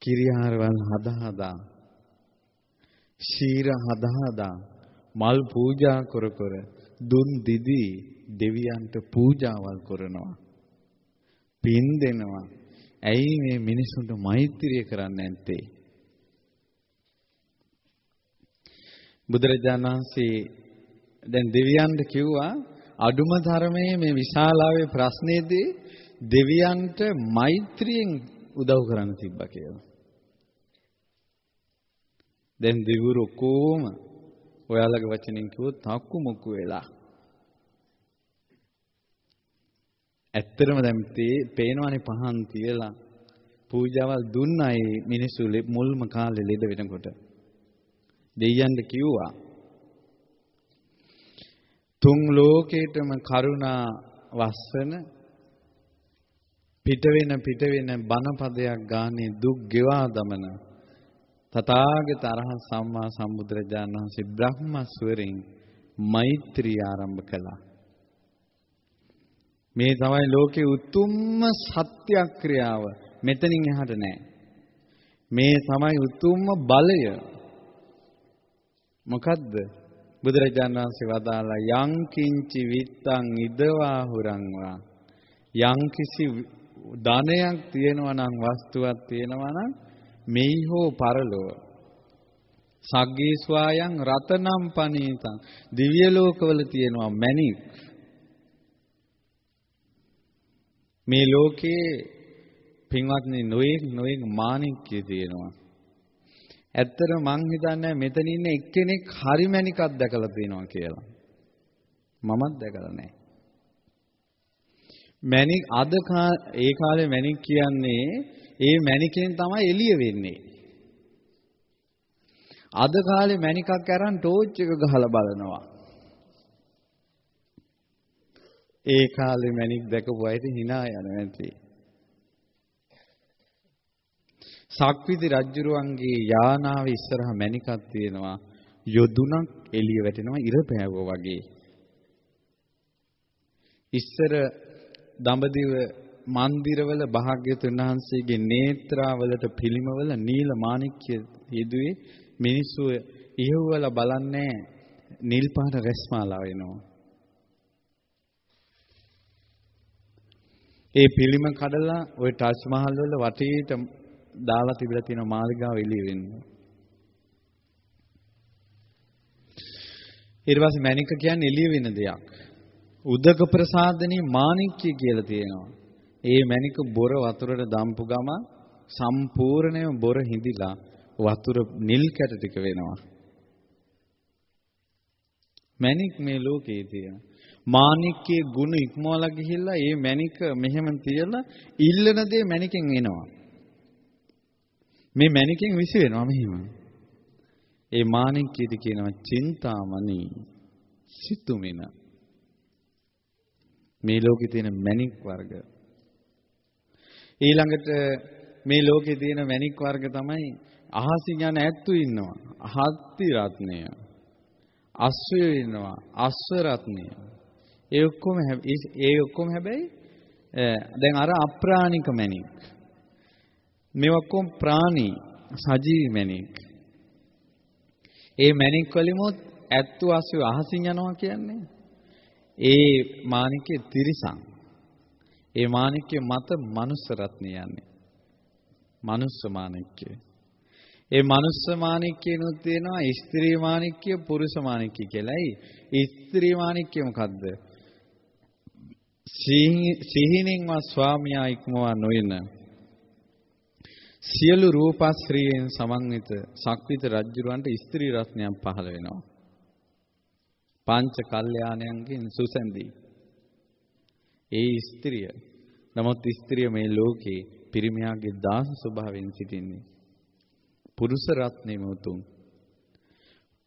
කිරියාරවල් හදා ශීර හදා මල් පූජා කර දුන් දිදී දෙවියන්ට පූජාවල් කරනවා, පින් දෙනවා. ඇයි මේ මිනිසුන්ට මෛත්‍රිය කරන්නේ නැත්තේ? බුදුරජාණන් වහන්සේ දැන් දෙවියන්ට කිව්වා අඩුම ධර්මයේ මේ විශාලාවේ ප්‍රශ්නේදී දෙවියන්ට මෛත්‍රියෙන් උදව් කරන්න තිබ්බා කියලා. දැන් දෙවිවරු කොහොම ඔයාලගේ වචනෙන් කිව්වොත් තක්කු මුක්කු වෙලා. ඇත්තටම දැන් පේනවනේ පහන් තියලා පූජාවල් දුන්නයි මිනිස්සු මුල්ම කාලේ ලෙඩ වෙනකොට. දෙවියන්ට කිව්වා තුන් ලෝකේටම කරුණා වස්සන පිට වෙන බණපදයක් ගානේ දුක් ගෙවා දමන තථාගත අරහත් සම්මා සම්බුදුරජාණන් වහන්සේ බ්‍රහ්මස්වරෙන් මෛත්‍රී ආරම්භ කළා. මේ තමයි ලෝකේ උතුම්ම සත්‍යක්‍රියාව. මෙතනින් එහාට නෑ. මේ තමයි උතුම්ම බලය. මොකද්ද? බුදුරජාණන් වහන්සේ වදාලා යං කිංචි විත්තං ඉදවා හුරංවා. යං කිසි ධනයක් තියෙනවා නම් වස්තුවක් තියෙනවා නම් මෙහි හෝ පරලොව සග්ගේ ස්වායං රතනම් පනීතං දිව්‍ය ලෝකවල තියෙනවා මණික්. මේ ලෝකේ පින්වත්නි නොයෙක් මාණික්කය තියෙනවා. ඇත්තට මං හිතන්නේ මෙතන ඉන්න එක්කෙනෙක් හරි මණිකක් දැකලා තියෙනවා කියලා. මමත් දැකලා නැහැ. මණික් ඒ කාලේ මණික් කියන්නේ ඒ මණිකෙන් තමයි එළිය වෙන්නේ. අද කාලේ මණිකක් අරන් ටෝච් එක ගහලා බලනවා. ඒ කාලේ මණික් දැකපු අයට hina යනවා ඇති. සක්විති රජුරුවන්ගේ යානාවේ ඉස්සරහා මණිකක් තියෙනවා. යොදුනක් එළිය වැටෙනවා ඉර පෑවුවා වගේ. ඉස්සර දඹදිව මන්දිරවල භාග්‍යවතුන් වහන්සේගේ නේත්‍රාවලට පිළිමවල නිල මාණික්‍ය යෙදුවේ මිනිස්සු ඉහුවල බලන්නේ නිල් පාට රැස්මාලා වෙනවා. ඒ පිළිම කඩලා ওই ටාජ් මහල් වල වටේට දාලා තිබිලා තියෙන මාලිගාව එළිය වෙනවා. ඊට පස්සේ මණික කියන්නේ එළිය වෙන දෙයක්. උදක ප්‍රසාදනී මාණික්‍ය කියලා තියෙනවා. ඒ මණික බොර වතුරට දාම්පු ගම සම්පූර්ණයෙන්ම බොර හිඳිලා වතුර නිල් කැට ටික වෙනවා. මණික් මේ ලෝකේ තියෙන. මාණික්කේ ගුණ ඉක්මවලා ගිහිල්ලා ඒ මණික මෙහෙම තියලා ඉල්ලන දේ මණිකෙන් එනවා. මේ මණිකෙන් විසි වෙනවා මෙහෙම. ඒ මාණික්කේට කියනවා චින්තාමණි සිතුමින. මේ ලෝකේ තියෙන මණික් වර්ග. ඊළඟට මේ ලෝකේ තියෙන මණික් වර්ග තමයි අහසින් යන ඇත්තු ඉන්නවා. හත්ති රත්නය. අශ්වය ඉන්නවා. අශ්ව රත්නය. ඒ ඔක්කොම හැබැයි දැන් අර අප්‍රාණික මණික්. මේ ඔක්කොම ප්‍රාණී සජීවී මණික්. ඒ මණික් වලිමුත් ඇත්තු අශ්වය අහසින් යනවා කියන්නේ. ඒ මාණිකේ තිරිසන්. ඒ මාණිකේ මත මනුස්ස රත්නය යන්නේ. මනුස්ස මාණික්‍ය. ඒ මනුස්ස මාණික්‍යනොත් තියෙනවා ස්ත්‍රී මාණික්‍ය පුරුෂ මාණික්‍ය කියලායි. ස්ත්‍රී මාණික්‍ය මොකද්ද? සිහිනින්වත් ස්වාමියා ඉක්මවා නොයන සියලු රූපශ්‍රීයෙන් සමන්විත සක්විත රජුරවන්ට ස්ත්‍රී රත්නයක් පහළ වෙනවා. පංච කල්යාණයන්ගෙන් සුසැඳී. ඒ ස්ත්‍රිය. නමුත් ස්ත්‍රිය මේ ලෝකේ පිරිමියාගේ දාස ස්වභාවයෙන් සිටින්නේ. පුරුෂ රත්නෙම උතුම්.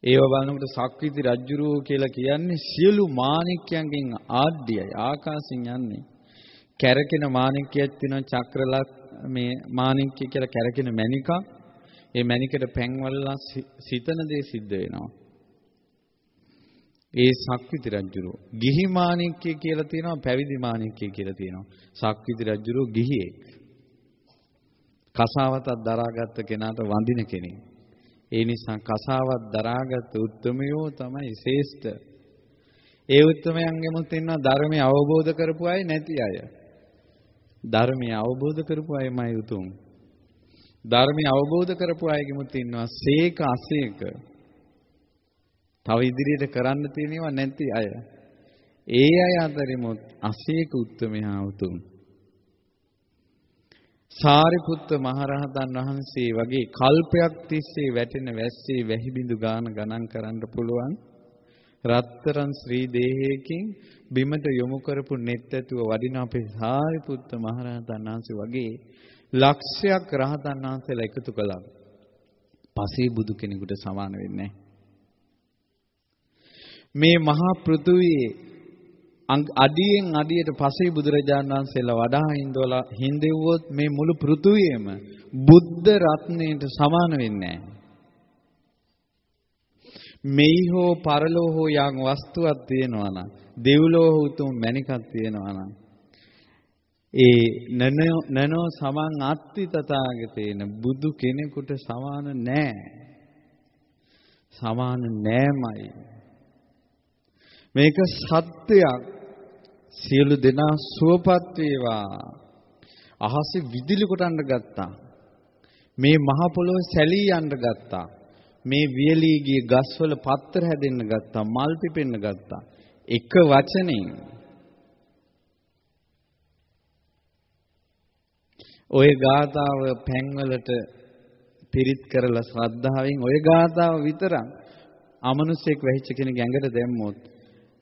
ඒව බලනකොට සක්විති රජුරෝ කියලා කියන්නේ සියලු මාණික්යන්ගෙන් ආඩ්‍යයි ආකාශයෙන් යන්නේ. කැරකෙන මාණික්‍යයක් තියෙනවා චක්‍රලක් මේ මාණික්‍ය කියලා කැරකෙන මණිකක්. ඒ මණිකට පැන්වලලා සිතන දේ සිද්ධ වෙනවා. ඒ සක්විති රජුරෝ ගිහි මාණික්‍ය කියලා තියෙනවා පැවිදි මාණික්‍ය කියලා තියෙනවා. සක්විති රජුරෝ ගිහියෙක්. කසාවතක් දරාගත්ත කෙනාට වඳින කෙනෙක්. ඒ නිසා කසාවත් දරාගත්ත උත්තමයෝ තමයි ශ්‍රේෂ්ඨ. ඒ උත්තමයන්ගෙමුත් ඉන්නවා ධර්මය අවබෝධ කරපු අය නැති අය. ධර්මය අවබෝධ කරපු අයමයි උතුම්. ධර්මය අවබෝධ කරපු අයගෙමුත් ඉන්නවා සීක අසීක. තව ඉදිරියට කරන්න තියෙනවා නැති අය. ඒ අය අතරිමුත් අසීක උත්තමයා උතුම්. සාරිපුත්ත මහරහතන් වහන්සේ වගේ කල්පයක් තිස්සේ වැටෙන වැස්සේ වැහි බිඳු ගණන් කරන්න පුළුවන් රත්තරන් ශ්‍රී දේහයකින් බිමට යොමු කරපු නෙත් ඇතුව වඩින අපේ සාරිපුත්ත මහරහතන් වහන්සේ වගේ ලක්ෂයක් රහතන් වහන්සේලා එකතු කළා. පසේ බුදු කෙනෙකුට සමාන වෙන්නේ නැහැ. මේ මහා පෘථුවියේ අඩියෙන් අඩියට පසේ බුදුරජාණන් වහන්සේලා වඩා හින්දෙව්වොත් මේ මුළු පෘථුවියම බුද්ධ රත්නයට සමාන වෙන්නේ නැහැ. මෙහි හෝ පරලෝ හෝ යම් වස්තුවක් තියෙනවා නම් දෙව්ලෝ උතුම් මණිකක් තියෙනවා නම් ඒ නනෝ සමන් අත්ති තථාගතේන බුදු කෙනෙකුට සමාන නැහැ. සමාන නෑමයි. මේක සත්‍යයක්. සියලු දෙනා සුවපත් වේවා. අහසේ විදුලි කොටන්න ගත්තා. මේ මහ පොළොව සැලී යන්න ගත්තා. මේ වියලී ගිය ගස්වල පත්තර හැදෙන්න ගත්තා. මල් පිපෙන්න ගත්තා. එක වචනෙන් ඔය ගාථාව පැන්වලට පිරිත් කරලා ශ්‍රද්ධාවෙන් ඔය ගාථාව විතරක් අමනුෂ්‍යෙක් වෙහිච්ච කෙනෙක් ඇඟට දැම්මොත්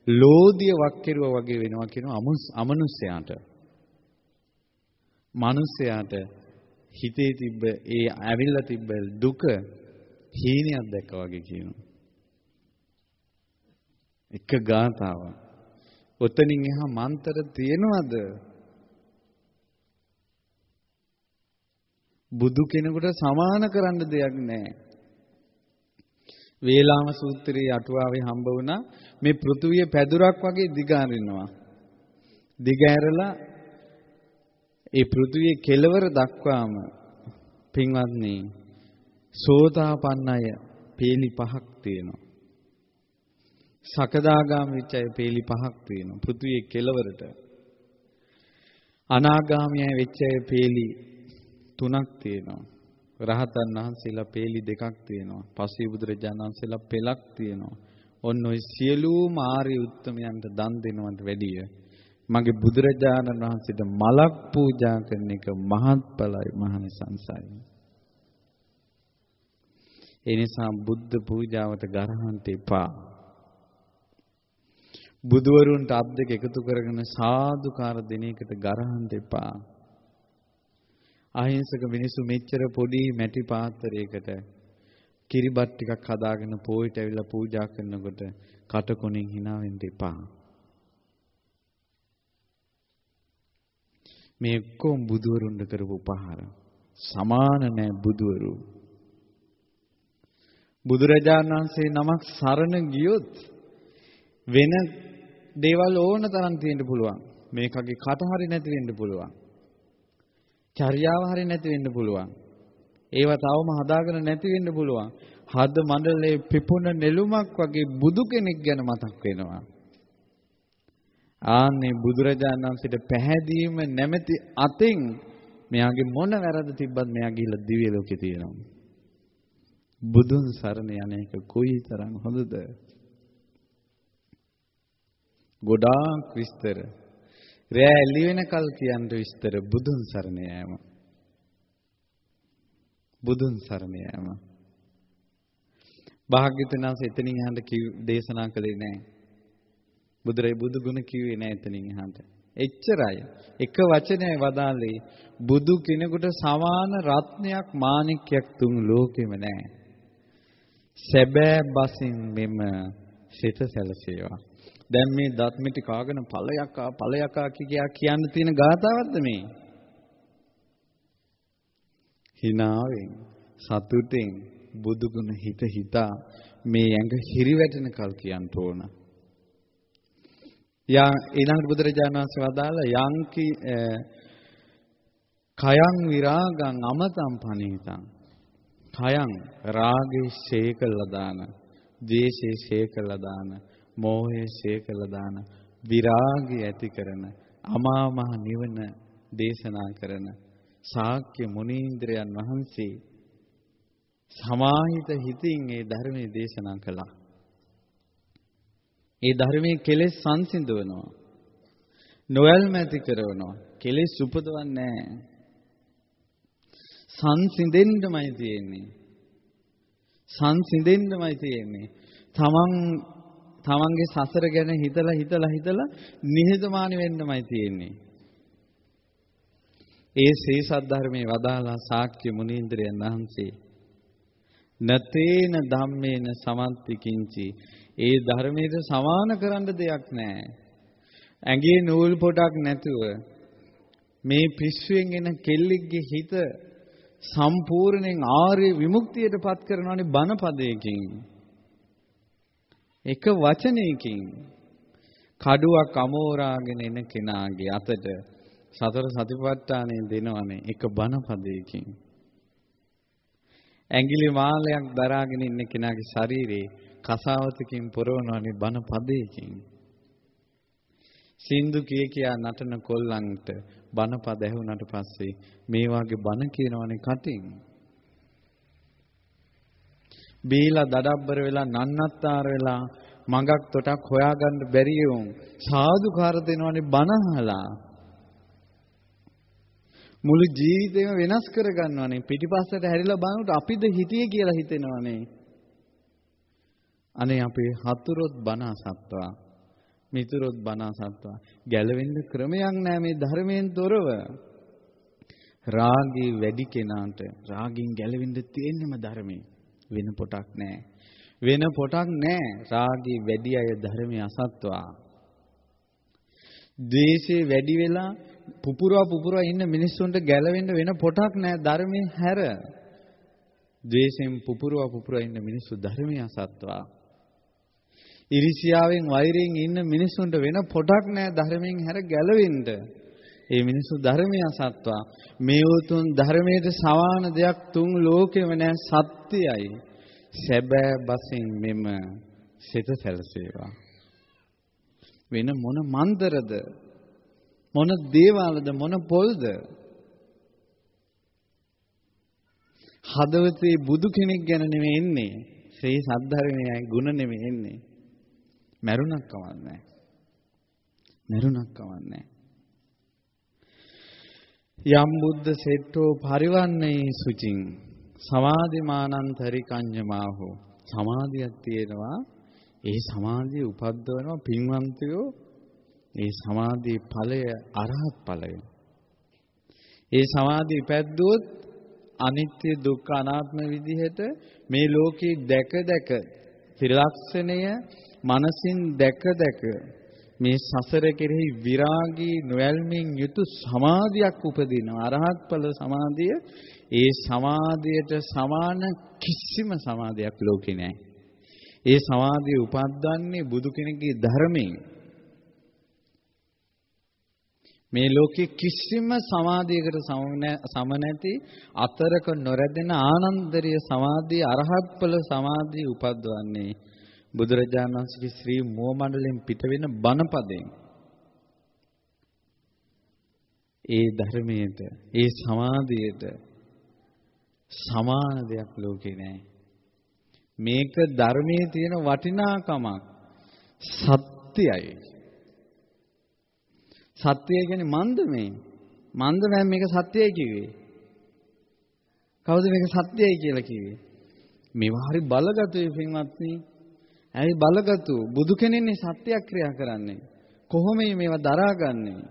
ලෝධිය වක්කිරුවා වගේ වෙනවා කියනවා අමනුෂ්‍යයාට. මිනිසයාට හිතේ තිබ්බ ඒ ඇවිල්ලා තිබ්බ දුක හීනයක් දැක්කා වගේ කියනවා. එක ගාථාවක්. ඔතනින් එහා මන්තර තියෙනවද? බුදු කෙනෙකුට සමාන කරන්න දෙයක් නැහැ. වේලාම සූත්‍රයේ අටුවාවේ හම්බ වුණා මේ පෘථුවිය පැදුරක් වගේ දිගාරිනවා. දිගෑරලා ඒ පෘථුවියේ කෙළවර දක්වාම පින්වත්නි සෝතාපන්න අය පේලි 5ක් තියෙනවා. සකදාගාමී වෙච්ච අය පේලි 5ක් තියෙනවා පෘථුවියේ කෙළවරට. අනාගාමී අය වෙච්ච අය පේලි 3ක් තියෙනවා. රහතන් වහන්සේලා පේලි 2ක් තියෙනවා. පස්සේ බුදුරජාණන් වහන්සේලා පෙලක් තියෙනවා. ඔන්න ඔය සියලුම ආර්ය උත්තමයන්ට දන් දෙනවට වැඩිය මගේ බුදුරජාණන් වහන්සේට මලක් පූජා කරන එක මහත්ඵලයි මහනිසංසයි. ඒ නිසා බුද්ධ පූජාවට ගරහන්න එපා. බුදුවරුන්ට අත් දෙක එකතු කරගෙන සාදුකාර දෙන එකට ගරහන්න එපා. අහිංසක මිනිස්සු මෙච්චර පොඩි මැටි පාත්‍රයකට කිරිබත් ටිකක් හදාගෙන පොයිට ඇවිල්ලා පූජා කරනකොට කටකොණින් hina වෙන්න එපා. මේ කොම් බුදුවරුන්ට කරපු උපහාර සමාන නැහැ බුදුවරු. බුදුරජාණන් වහන්සේ නමක් සරණ ගියොත් වෙන දේවල් ඕන තරම් තියෙන්න පුළුවන්. මේකගේ කට හරි නැති වෙන්න පුළුවන්. චර්යාව හරි නැති වෙන්න පුළුවන්. ඒවා තවම හදාගෙන නැති වෙන්න පුළුවන්. හද මණ්ඩලයේ පිපුණ නෙළුමක් වගේ බුදු කෙනෙක් ගැන මතක් වෙනවා. ආන්නේ බුදුරජාණන් වහන්සේට පැහැදීම නැමැති අතින් මෙයාගේ මොන වැරද්ද තිබ්බත් මෙයා ගිහිල්ලා දිව්‍ය ලෝකේ තියෙනවා. බුදුන් සරණ යන එක කොයිතරම් හොඳද? ගොඩාක් විස්තර. රෑ එළි වෙනකල් කියන්න විස්තර බුදුන් සරණ යෑම. බුදුන් සරණ යෑම. භාග්‍යවතුන් වහන්සේ එතනින් එහාට දේශනා කළේ නැහැ. බුදු ගුණ කිව්වේ නැහැ එතනින් එහාට. එච්චරයි. එක වචනයයි වදාළේ බුදු කෙනෙකුට සමාන රත්නයක් මාණික්කයක් තුන් ලෝකෙම නැහැ. සැබෑ බසින් මෙම සිත සැලසේවා. දැන් මේ දත් මිටි කාගෙන ඵලයකා කියා කියන්න තියෙන ගාතාවක්ද මේ? හිනාවෙන් සතුටෙන් බුදු ගුණ හිතා මේ ඇඟ හිරිවැටෙන කල් කියන්න ඕන. ඊළඟට බුදුරජාණන් වහන්සේ වදාලා යංකි කයං විරාගං අමතං පනීතං. කයං රාගේ ශේකලා දාන, ද්වේෂේ ශේකලා දාන, මෝහේ ශේකලා දාන, විරාගය ඇති කරන, අමා මහ නිවන දේශනා කරන ශාක්‍ය මුනීන්ද්‍රයන් වහන්සේ සමාහිත හිතින් ඒ ධර්මයේ දේශනා කළා. ඒ ධර්මයේ කෙලෙස් සංසිඳවනවා, නොයල්ම ඇති කරනවා, කෙලෙස් උපදවන්නේ නැහැ. සංසිඳෙන්නමයි තියෙන්නේ. සංසිඳෙන්නමයි තියෙන්නේ. තමන්ගේ සසර ගැන හිතලා නිහතමානී වෙන්නමයි තියෙන්නේ. ඒ ශ්‍රී සද්ධර්මයේ වදාලා ශාක්‍ය මුනීන්ද්‍රයන් වහන්සේ නතේන ධම්මේන සමන්ති කිංචි ඒ ධර්මයට සමාන කරන්න දෙයක් නැහැ. ඇඟේ නූල් පොටක් නැතුව මේ පිස්සුවෙන් එන කෙල්ලෙක්ගේ හිත සම්පූර්ණයෙන් ආර්ය විමුක්තියට පත් කරනවානේ බණ පදයකින්. එක වචනයකින් කඩුවක් අමෝරාගෙන එන කෙනාගේ අතට සතර සතිපට්ඨානය දෙනවනේ එක බණ පදයකින්. ඇඟිලි මාලයක් දරාගෙන ඉන්න කෙනාගේ ශරීරේ කසාවතකින් පොරවනවානේ බණ පදයකින්. සින්දු කියා නටන කොල්ලන්ට බණ පද ඇහුණාට පස්සේ මේ වාගේ බණ කියනවනේ කටින්. බීලා දඩබ්බර වෙලා නන්නත්තර වෙලා මඟක් තොටක් හොයාගන්න බැරි වුන් සාදුකාර දෙනවනේ බණ අහලා. මුළු ජීවිතේම වෙනස් කරගන්නවනේ. පිටිපස්සට හැරිලා බලනකොට අපිද හිතියේ කියලා හිතෙනවනේ. අනේ අපේ හතුරොත් බණ අසත්වා මිතුරොත් බණ අසත්වා ගැලවෙන්න ක්‍රමයක් නැහැ මේ ධර්මයෙන් තොරව. රාගී වැඩි කෙනාට රාගින් ගැලවෙන්න තියෙන්නම ධර්මයේ. වෙන පොටක් නැහැ. වෙන පොටක් නැහැ. රාගී වැඩි අය ධර්මයේ අසත්වා. ද්වේෂේ වැඩි වෙලා පුපුරා ඉන්න මිනිස්සුන්ට ගැලවෙන්න වෙන පොටක් නැහැ ධර්මයේ හැර. ද්වේෂයෙන් පුපුරා ඉන්න මිනිස්සු ධර්මයේ අසත්වා. ඉරිසියාවෙන් වෛරයෙන් ඉන්න මිනිස්සුන්ට වෙන පොටක් නැහැ ධර්මයෙන් හැර ගැලවෙන්න. ඒ මිනිස්සු ධර්මයේ අසත්වා. මේ උතුම් ධර්මයේ සමාන දෙයක් තුන් ලෝකෙම නැහැ සත්‍යයි. සැබෑ බසින් මෙම සිත සැලසේවා. වෙන මොන මන්තරද මොන දේවාලද මොන පොල්ද හදවතේ බුදු කෙනෙක් ගැන නෙමෙයි එන්නේ. ශ්‍රී සද්ධර්මයේ ගුණ නෙමෙයි එන්නේ. මරුණක් කවන්නේ. මරුණක් කවන්නේ. යම් බුද්ධ සෙට්ටෝ පරිවන්නේ සුචින් සමාධිමානන්තරි කඤ්ඤමාහෝ. සමාධියක් තියෙනවා. ඒ සමාධිය උපද්දවනවා පින්වන්තයෝ. ඒ සමාධියේ ඵලය අරහත් ඵලය. ඒ සමාධිය පැද්දුවොත් අනිත්‍ය දුක්ඛ අනාත්ම විදිහට මේ ලෝකේ දැක ත්‍රිලක්ෂණය මනසින් දැක මේ සසර කෙරෙහි විරාගී නොයල්මින් යුතු සමාධියක් උපදිනවා. අරහත් ඵල සමාධිය. ඒ සමාධියට සමාන කිසිම සමාධියක් ලෝකේ නැහැ. ඒ සමාධිය උපද්දන්නේ බුදු කෙනෙක්ගේ ධර්මයෙන්. මේ ලෝකේ කිසිම සමාධියකට සම නැති අතරක නොරැදෙන ආනන්දරීය සමාධිය අරහත් ඵල සමාධිය උපද්දවන්නේ බුදුරජාණන් වහන්සේගේ ශ්‍රී මුව මණ්ඩලයෙන් පිට වෙන බණ පදයෙන්. ඒ ධර්මයට ඒ සමාධියට සමාන දෙයක් ලෝකේ නැහැ. මේක ධර්මයේ තියෙන වටිනාකමක් සත්‍යයි. සත්‍යය කියන්නේ මන්දමේ මේක සත්‍යයි කිව්වේ. කවුද මේක සත්‍යයි කියලා කිව්වේ? මේවා හරි බලගතුයි පින්වත්නි. ඇයි බලගතු? බුදු කෙනෙක්නේ සත්‍යක්‍රියා කරන්නේ. කොහොම මේවා දරාගන්නේ?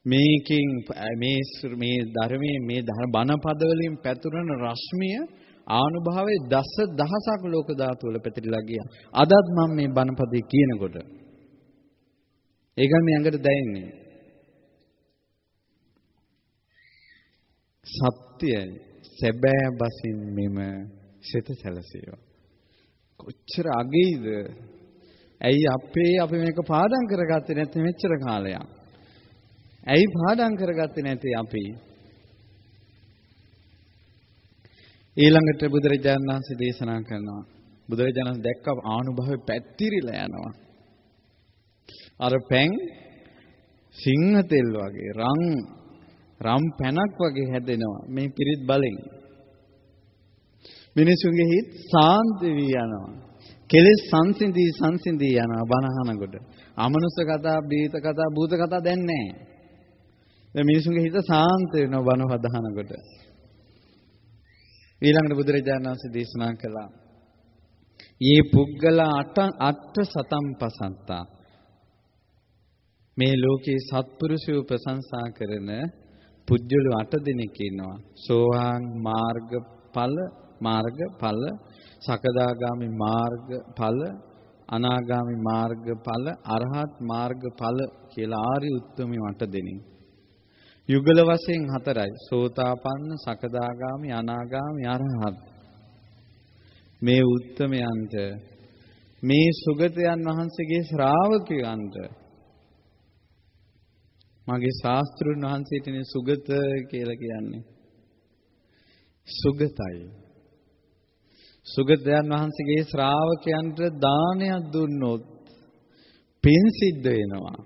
මේකෙන් මේ ධර්මයේ මේ බණ පද වලින් පැතුරන රශ්මිය ආනුභාවයේ දසදහසක් ලෝක ධාතු වල පැතිරිලා ගියා. අදත් මම මේ බණ පදේ කියනකොට ඒකම මේ අඟට දැනෙන්නේ. සත්‍යයි සැබෑ බසින් මෙම සිත සැලසේවා. කොච්චර අගේද? ඇයි අපි මේක පාඩම් කරගත්තේ නැත්නම් මෙච්චර කාලයක්? ඇයි පාඩම් කරගත්තේ නැති අපි? ඊළඟට බුදුරජාණන් වහන්සේ දේශනා කරනවා. බුදුරජාණන් දැක්ක ආනුභාවය පැතිරිලා යනවා. අර පැන් සිංහ තෙල් වගේ රම් පැනක් වගේ හැදෙනවා මේ පිරිත් බලෙන්. මිනිසුන්ගේ හිත සාන්ත වී යනවා. කෙලෙස් සංසිඳී යනවා බණහනකොට. අමනුෂ්‍ය කතා, බීත කතා, භූත කතා දැන් නැහැ. දැන් මිනිසුන්ගේ හිත සාන්ත වෙනවා බණ වදහනකොට. ඊළඟට බුදුරජාණන් වහන්සේ දේශනා කළා. "යේ පුද්ගල අට සතම් පසන්තා." මේ ලෝකේ සත්පුරුෂයෝ ප්‍රශංසා කරන පුජ්‍යලු 8 දෙනෙක් ඉන්නවා. සෝවාන් මාර්ගඵල සකදාගාමි මාර්ගඵල, අනාගාමි මාර්ගඵල, අරහත් මාර්ගඵල කියලා ආර්ය උත්තමයි මට දෙනින්. යුගල වශයෙන් 4යි. සෝතාපන්න, සකදාගාමි, අනාගාමි, අරහත්. මේ උත්තමයන්ට මේ සුගතයන් වහන්සේගේ ශ්‍රාවකයන්ට මගේ ශාස්ත්‍රුන් වහන්සේටනේ සුගත කියලා කියන්නේ. සුගතයි. සුගතයන් වහන්සේගේ ශ්‍රාවකයන්ට දානයක් දුන්නොත් පින් සිද්ධ වෙනවා.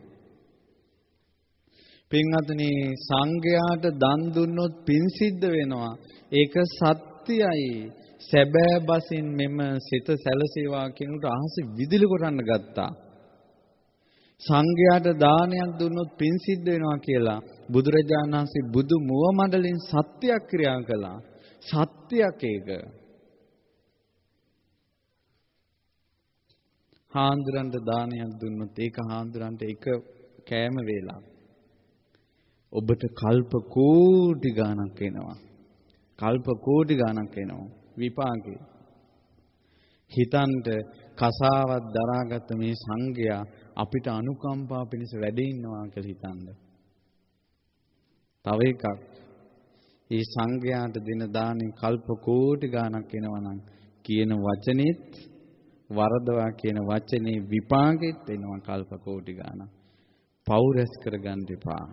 පින්වත්නි, සංඝයාට දන් දුන්නොත් පින් සිද්ධ වෙනවා. ඒක සත්‍යයි. සැබෑ බසින් මෙම සිත සැලසේවා කියනට අහස විදුලි කොටන්න ගත්තා. සංඝයාට දානයක් දුන්නොත් පින් සිද්ධ වෙනවා කියලා බුදුරජාණන් වහන්සේ බුදු මුව මඩලින් සත්‍යයක් ක්‍රියා කළා. සත්‍යයක් ඒක. හාමුදුරන්ට දානයක් දුන්නොත් ඒක හාමුදුරන්ට එක කෑම වේලා ඔබට කල්ප කෝටි ගණක් එනවා. කල්ප කෝටි ගණක් එනවා විපාකේ. හිතන්ට කසාවත් දරාගත් මේ සංඝයා අපිට අනුකම්පා පිණිස වැඩ ඉන්නවා කියලා හිතන්න. තව එකක්, මේ සංඝයාට දෙන දානෙන් කල්ප කෝටි ගණක් එනවා නම් කියන වචනේත් වරදවා කියන වචනේ විපාකෙත් එනවා කල්ප කෝටි ගණක්. පව් රැස් කරගන්න එපා.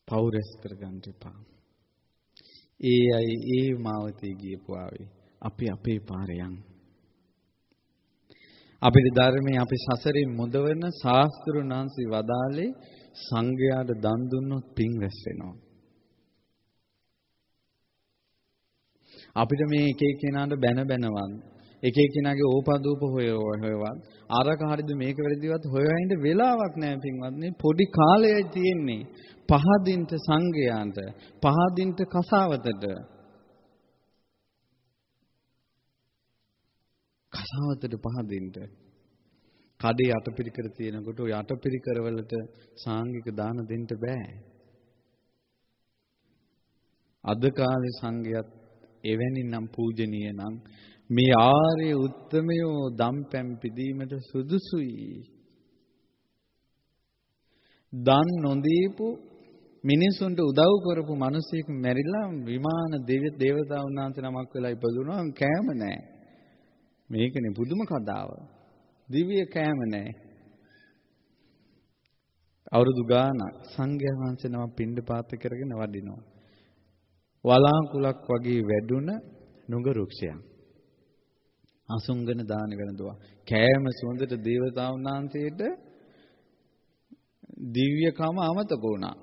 පව් රැස් කරගන්න එපා. ඒ අය ඒ මාවතේ ගියපු ආවේ. අපි අපේ පාරේ යන්. අපේ ධර්මයේ අපි සසරින් මුදවන ශාස්ත්‍රුන් වහන්සේ වදාළේ සංඝයාට දන් දුන්නොත් පින් රැස් වෙනවා. අපිට මේ එක එක්කෙනාට බැනවත් එක එක්කෙනාගේ ඕපදූප හොයවත් අරක හරියද මේක වැරදිවත් හොයවෙන්න වෙලාවක් නැහැ පින්වත්නි. පොඩි කාලයයි තියෙන්නේ. පහදින්ට සංඝයාට, පහදින්ට කසාවතට. කසාවතට පහදින්ට. කඩේ අටපිරිකර තියෙනකොට ඔය අටපිරිකර වලට සාංගික දාන දෙන්න බෑ. අද කාලේ සංඝයාත් එවැනි නම් පූජනීය නම් මේ ආර්ය උත්තමයෝ දම්පැම් පිදීමට සුදුසුයි. දන් නොදීපු මිනිසුන්ට උදව් කරපු මිනිසෙක් මැරිලා විමාන දේවතාවුන් වහන්සේ නමක් වෙලා ඉපදුණා කෑම නැහැ. මේකනේ පුදුම කතාව. දිව්‍ය කෑම නැහැ. අවුරුදු ගාණක් සංඝයා වහන්සේ නම පිණ්ඩපාත කරගෙන වඩිනවා. වලාකුලක් වගේ වැඩුණ නුග රුක්ෂයක්. අසුංගන දාන වෙනදුවා. කෑම සුවඳට දේවතාවුන් වහන්සේට දිව්‍යකම අමතක වුණා.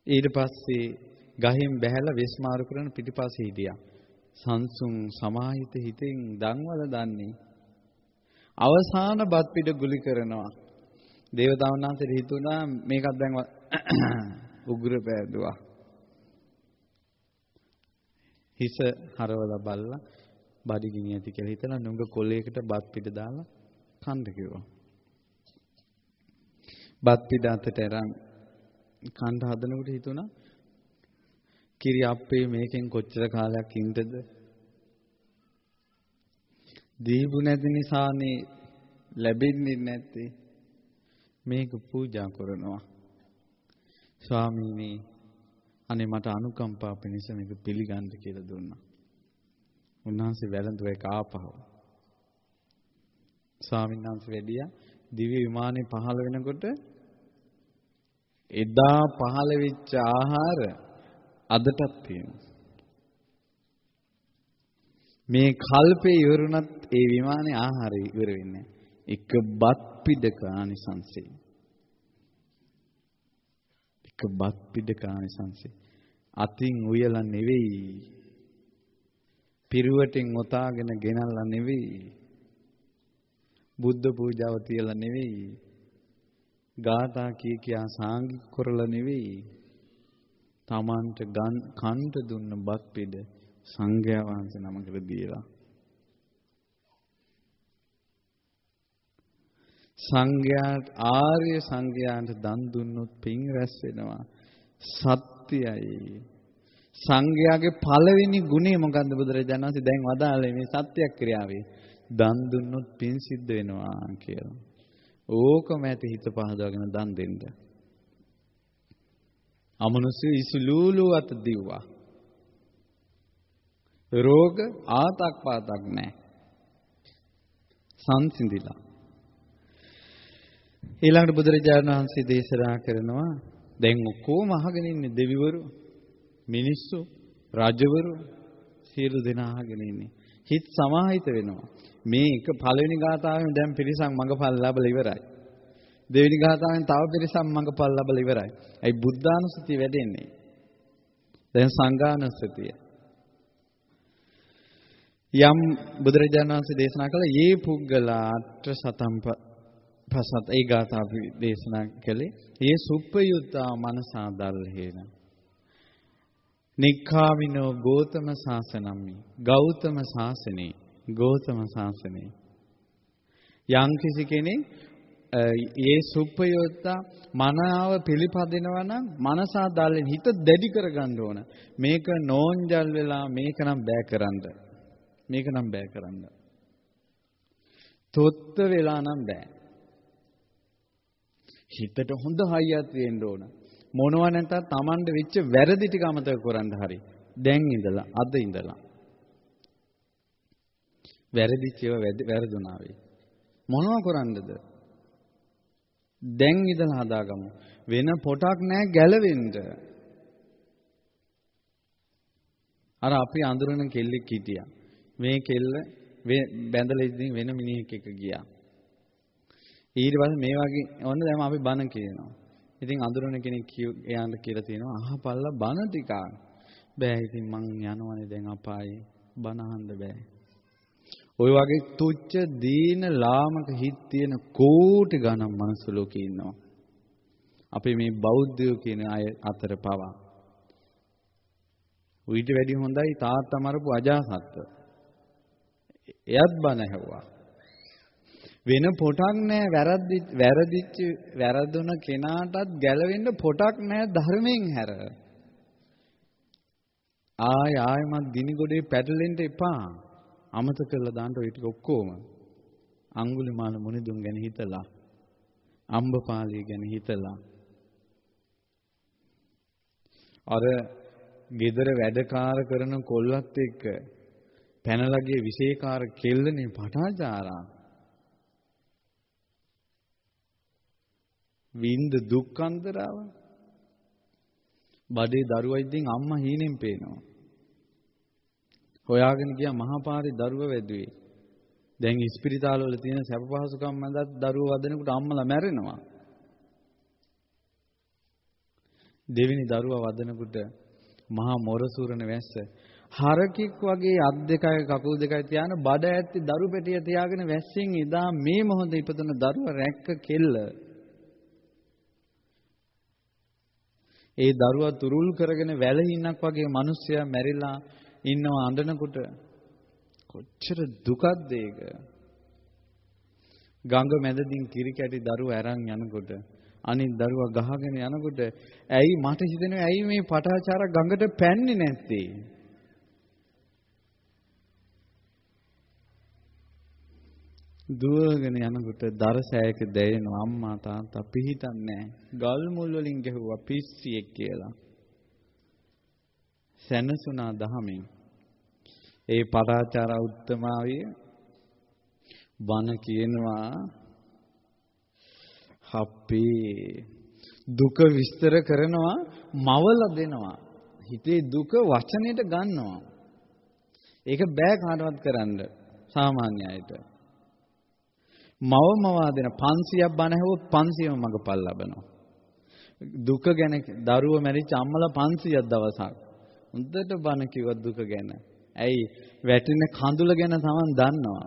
ඊට පස්සේ ගහින් බැහැලා වෙස්මාරු කරන පිටිපස්සේ හිටියා. සංසුන් සමාහිත හිතෙන් දන්වල දන්නේ. අවසාන බත් පිට ගුලි කරනවා. දේවතාවුන් වහන්සේට හිතුණා මේකත් දැන් උග්‍ර පෑදුවා. හිස හරවලා බල්ලා බඩගිනි ඇති කියලා හිතලා නුඟ කොලයකට බත් පිට දාලා කන්න කිව්වා. බත් පිට අතට අරන් කන්න හදනකොට හිතුණා කිරි අප්පේ මේකෙන් කොච්චර කාලයක් ඉන්නද? දීපු නැති නිසානේ ලැබෙන්නේ නැත්තේ. මේක පූජා කරනවා. ස්වාමීනි අනේ මට අනුකම්පා පිණිස මේක පිළිගන්න කියලා දුන්නා. උන්වහන්සේ වැළඳුව එක ආපහු. ස්වාමීන් වහන්සේ වැඩියා දිව්‍ය විමානේ පහළ වෙනකොට එදා පහළ වෙච්ච ආහාර අදටත් තියෙනවා. මේ කල්පේ ඉවරුණත් ඒ විමානේ ආහාරය ඉවර වෙන්නේ නැහැ. එක බත් පිඩක ආනිසංසෙයි. එක බත් පිඩක ආනිසංසෙයි. අතින් උයලා නෙවෙයි. පිරුවටින් ඔතාගෙන ගෙනල්ලා නෙවෙයි. බුද්ධ පූජාව තියලා නෙවෙයි. ගාථා කියා සාංගික කරලා නෙවෙයි. තමන්ට කන්ට දුන්න බත් පිඩ සංඝයා වහන්සේ නමකට දීලා. සංඝයාට ආර්ය සංඝයාට දන් දුන්නොත් පින් රැස් වෙනවා. සත්‍යයි. සංඝයාගේ පළවෙනි ගුණය මොකද්ද බුදුරජාණන් වහන්සේ දැන් වදාළේ මේ සත්‍යක්‍රියාවේ දන් දුන්නොත් පින් සිද්ධ වෙනවා කියලා. ඕකම ඇති හිත පහදවගෙන දන් දෙන්න. අමනුෂ්‍ය ඉසුලූලු අත දිව්වා. රෝග ආතක් පාතක් නැහැ. සංසිඳිලා. ඊළඟට බුදුරජාණන් වහන්සේ දේශනා කරනවා දැන් ඔක්කොම අහගෙන ඉන්නේ දෙවිවරු මිනිස්සු රජවරු සියලු දෙනා අහගෙන ඉන්නේ. හිත සමාහිත වෙනවා. මේ එක පළවෙනි ගාථාවෙන් දැන් පිරිසක් මඟපල් ලැබලා ඉවරයි. දෙවෙනි ගාථාවෙන් තව පිරිසක් මඟපල් ලැබලා ඉවරයි. ඒ බුද්ධානුස්සතිය වැඩෙන්නේ. දැන් සංඝානුස්සතිය. යම් බුදුරජාණන් වහන්සේ දේශනා කළ "යේ පුද්ගලා අත්‍ර සතම්ප පසත්" ඒ ගාථා දේශනා කළේ "යේ සුප්පයුත්තා මනසා දල්හේන" නික්ඛාමිනෝ ගෝතම ශාසනම්මි ගෞතම ශාසනේ ගෝතම ශාසනේ යම් කිසි කෙනෙක් ඒ සුප්පයුත්තා මනාව පිළිපදිනවා නම් මනසා දල්ලෙන් හිත දැඩි කරගන්න ඕන. මේක නෝන්ජල් වෙලා මේක නම් බෑ කරන්න. මේක නම් බෑ කරන්න. තොත්ත වෙලා නම් බෑ. හිතට හොඳ හයියක් තියෙන්න ඕන. මොනවා නැත්නම් Tamande වෙච්ච වැරදි ටික අමතක කරන්න හරි. දැන් ඉඳලා අද ඉඳලා. වැරදිච්ච ඒවා වැරදුනා වෙයි. මොනවා කරන්නද? දැන් ඉඳලා හදාගමු. වෙන පොටක් නැහැ ගැලවෙන්න. අර අපි අඳුරන කෙල්ලෙක් හිටියා. මේ කෙල්ල බැඳලා ඉඳින් වෙන මිනිහෙක් එක්ක ගියා. ඊට පස්සේ මේ වගේ ඔන්න දැන් අපි බන කියනවා. ඉතින් අඳුරන කෙනෙක් එයාට කියලා තියෙනවා අහපල්ලා බන ටිකක්. බෑ ඉතින් මං යනවනේ දැන් අපායේ බන අහන්න බෑ. ඔය වගේ තුච්ච දීන ලාමක හිත් තියෙන කෝටි ගණන් මනුස්ස ලෝකේ ඉන්නවා. අපි මේ බෞද්ධයෝ කියන අය අතර පවා. ඊට වැඩි හොඳයි තාත්තා මරපු අජාසත්ත. එයත් බන ඇහුවා. වෙන පොටක් නැහැ වැරදුන කෙනාටත් ගැලවෙන්න පොටක් නැහැ ධර්මයෙන් හැර. ආයමත් දිනිගොඩේ පැටලෙන්න එපා. අමතක කරලා දාන්න ඔය ටික ඔක්කොම. අඟුලිමාල මුනිදුන් ගැන හිතලා, අම්බපාලිය ගැන හිතලා. අර ගෙදර වැඩකාර කරන කොල්ලත් එක්ක පැනලගේ විශේෂකාර කෙල්ලනේ පටාචාරා. වින්ද දුක්ඛන්තරාව. බඩේ දරුවා ඉතින් අම්මා හීනෙන් පේනවා. හොයාගෙන ගියා මහපාරේ දරුවා වැදුවේ. දැන් ඉස්පිරිතාල වල තියෙන සැප පහසුකම් මැදත් දරුවා වදනකොට අම්මලා මැරෙනවා. දෙවෙනි දරුවා වදනකොට මහා මොරසූරන වැස්ස හරකෙක් වගේ අත් දෙකයි කකුල් දෙකයි තියාන බඩ ඇත්ති දරු පෙටිය තියාගෙන වැස්සෙන් එදා මේ මොහොතේ ඉපදුන දරුවා රැක්ක කෙල්ල. ඒ දරුවා තුරුල් කරගෙන වැලහින්නක් වගේ මිනිස්සයා මැරිලා ඉන්නව අඬනකොට කොච්චර දුකක්ද ඒක. ගඟ මැදකින් කිරි කැටි දරුවා අරන් යනකොට අනිත් දරුවා ගහගෙන යනකොට ඇයි මට හිතෙනවා ඇයි මේ පටාචාර ගඟට පැන්නේ නැත්තේ? දුවගෙන යනකොට දරසෑයක දැයෙනවා අම්මා තාත්තා පිහිටන්නේ නැහැ. ගල් මුල් වලින් ගැහුවා පිස්සියෙක් කියලා. සැනසුණා දහමින්. ඒ පටාචාර උත්තමාවිය බණ කියනවා හප්පේ දුක විස්තර කරනවා මවල දෙනවා. හිතේ දුක වචනෙට ගන්නවා. ඒක බෑ කාටවත් කරන්න සාමාන්‍ය අයට. මවමවා දෙන 500ක් බණ ඇහුවොත් 500ම මගපල් ලබනවා. දුක ගැන දරුව මැරිච්ච අම්මලා 500ක් දවසක්. හොඳට බණ කිව්වා දුක ගැන. ඇයි වැටෙන කඳුල ගැන තමන් දන්නවා.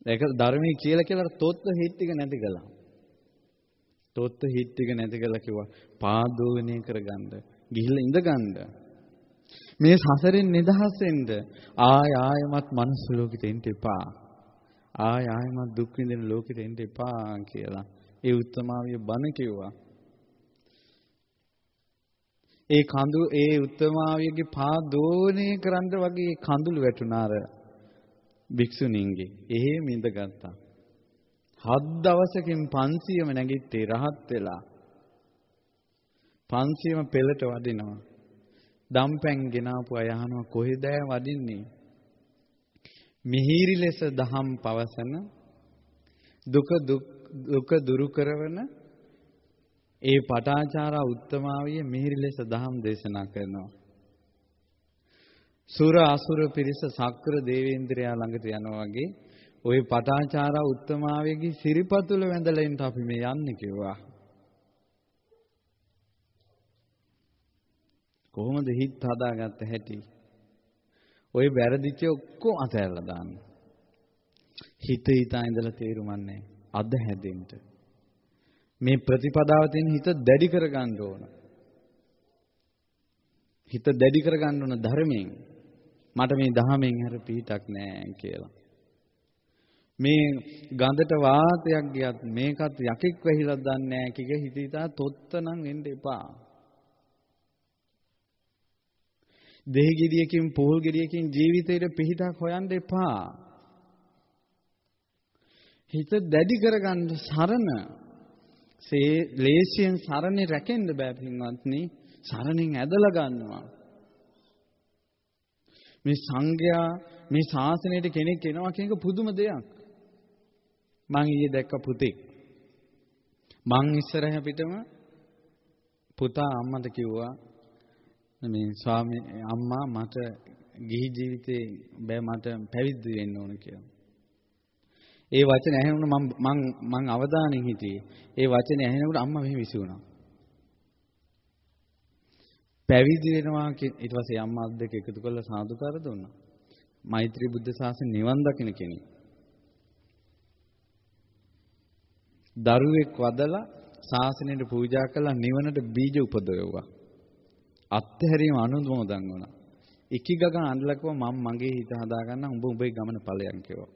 ඒක ධර්මයේ කියලා තොත්ත හිත් ටික නැති කළා. තොත්ත හිත් ටික නැති කළා කිව්වා පාදෝවණය කරගන්න. ගිහිල්ලා ඉඳගන්න. මේ සසරෙන් නිදහස් වෙන්න ආයමත් මනුස්ස ලෝකෙට එන්න එපා. ආයමත් දුක් විඳින ලෝකෙට එන්න එපා කියලා ඒ උත්තමාවිය බණ කිව්වා. ඒ උත්තමාවියගේ පා දෝණය කරන්න වගේ කඳුළු වැටුණාර භික්ෂුණීන්ගේ. එහෙම ඉඳගත්තා. 7 දවසකින් 500ම නැගිට්ටේ රහත් වෙලා. 500ම පෙළට වදිනවා. දම්පැන් ගෙනාපු අය අහනවා කොහෙද වදින්නේ? මිහිරි ලෙස දහම් පවසන දුක දුරු කරවන ඒ පටාචාරා උත්තමාවිය මිහිරි ලෙස දහම් දේශනා කරනවා. සුර අසුර පිරිස සක්‍ර දේවේන්ද්‍රයා ළඟට යනවා වගේ ওই පටාචාරා උත්තමාවියගේ සිරිපතුල වැඳලා ඉන්න අපි මේ යන්නේ කිව්වා. කොහොමද හිත හදාගත්ත හැටි? ওই වැරදිච්ච ඔක්කොම අතහැරලා දාන්න. හිත ඉඳලා තේරුමන්නේ අද හැදෙන්න. මේ ප්‍රතිපදාව තියෙන හිත දැඩි කරගන්න ඕන. හිත දැඩි කරගන්න ඕන ධර්මයෙන්. මට මේ දහමෙන් හැර පිටක් නෑ කියලා. මේ ගඳට වාතයක් ගියත් මේකත් යකෙක් වැහිලා දන්නේ නෑ කික හිතා තොත්තනම් වෙන්න එපා. දෙහි ගෙඩියකින් පොල් ගෙඩියකින් ජීවිතේට පිහිටක් හොයන්න එපා. හිත දැඩි කරගන්න සරණ ලේසියෙන් සරණේ රැකෙන්න බෑ පින්වත්නි. සරණෙන් ඇදලා ගන්නවා. මේ සංඝයා මේ ශාසනයට කෙනෙක් එනවා කියන එක පුදුම දෙයක්. මං ඊයේ දැක්ක පුතෙක්. මං ඉස්සරහ පිටම පුතා අම්මට කිව්වා මේ අම්මා මට ගිහි ජීවිතේ බෑ මට පැවිදි වෙන්න ඕන කියලා. ඒ වචන ඇහෙනකොට මං අවදානෙන් හිටියේ. ඒ වචන ඇහෙනකොට අම්මා මෙහෙම විසිරුණා. පැවිදි වෙනවා ඊට පස්සේ අම්මා දෙක එකතු කරලා සාදුකාර දුන්නා. මෛත්‍රී බුද්ධ ශාසන නිවන් දකින්න කෙනෙක්. දරුවෙක් වදලා ශාසනයට පූජා කළා නිවනට බීජ උපදවුවා. අත්හැරීම අනුමෝදන් වුණා. ඉකිගග අඬලකව මම මගේ හිත හදාගන්න උඹ උඹේ ගමන ඵලයන් කිව්වා.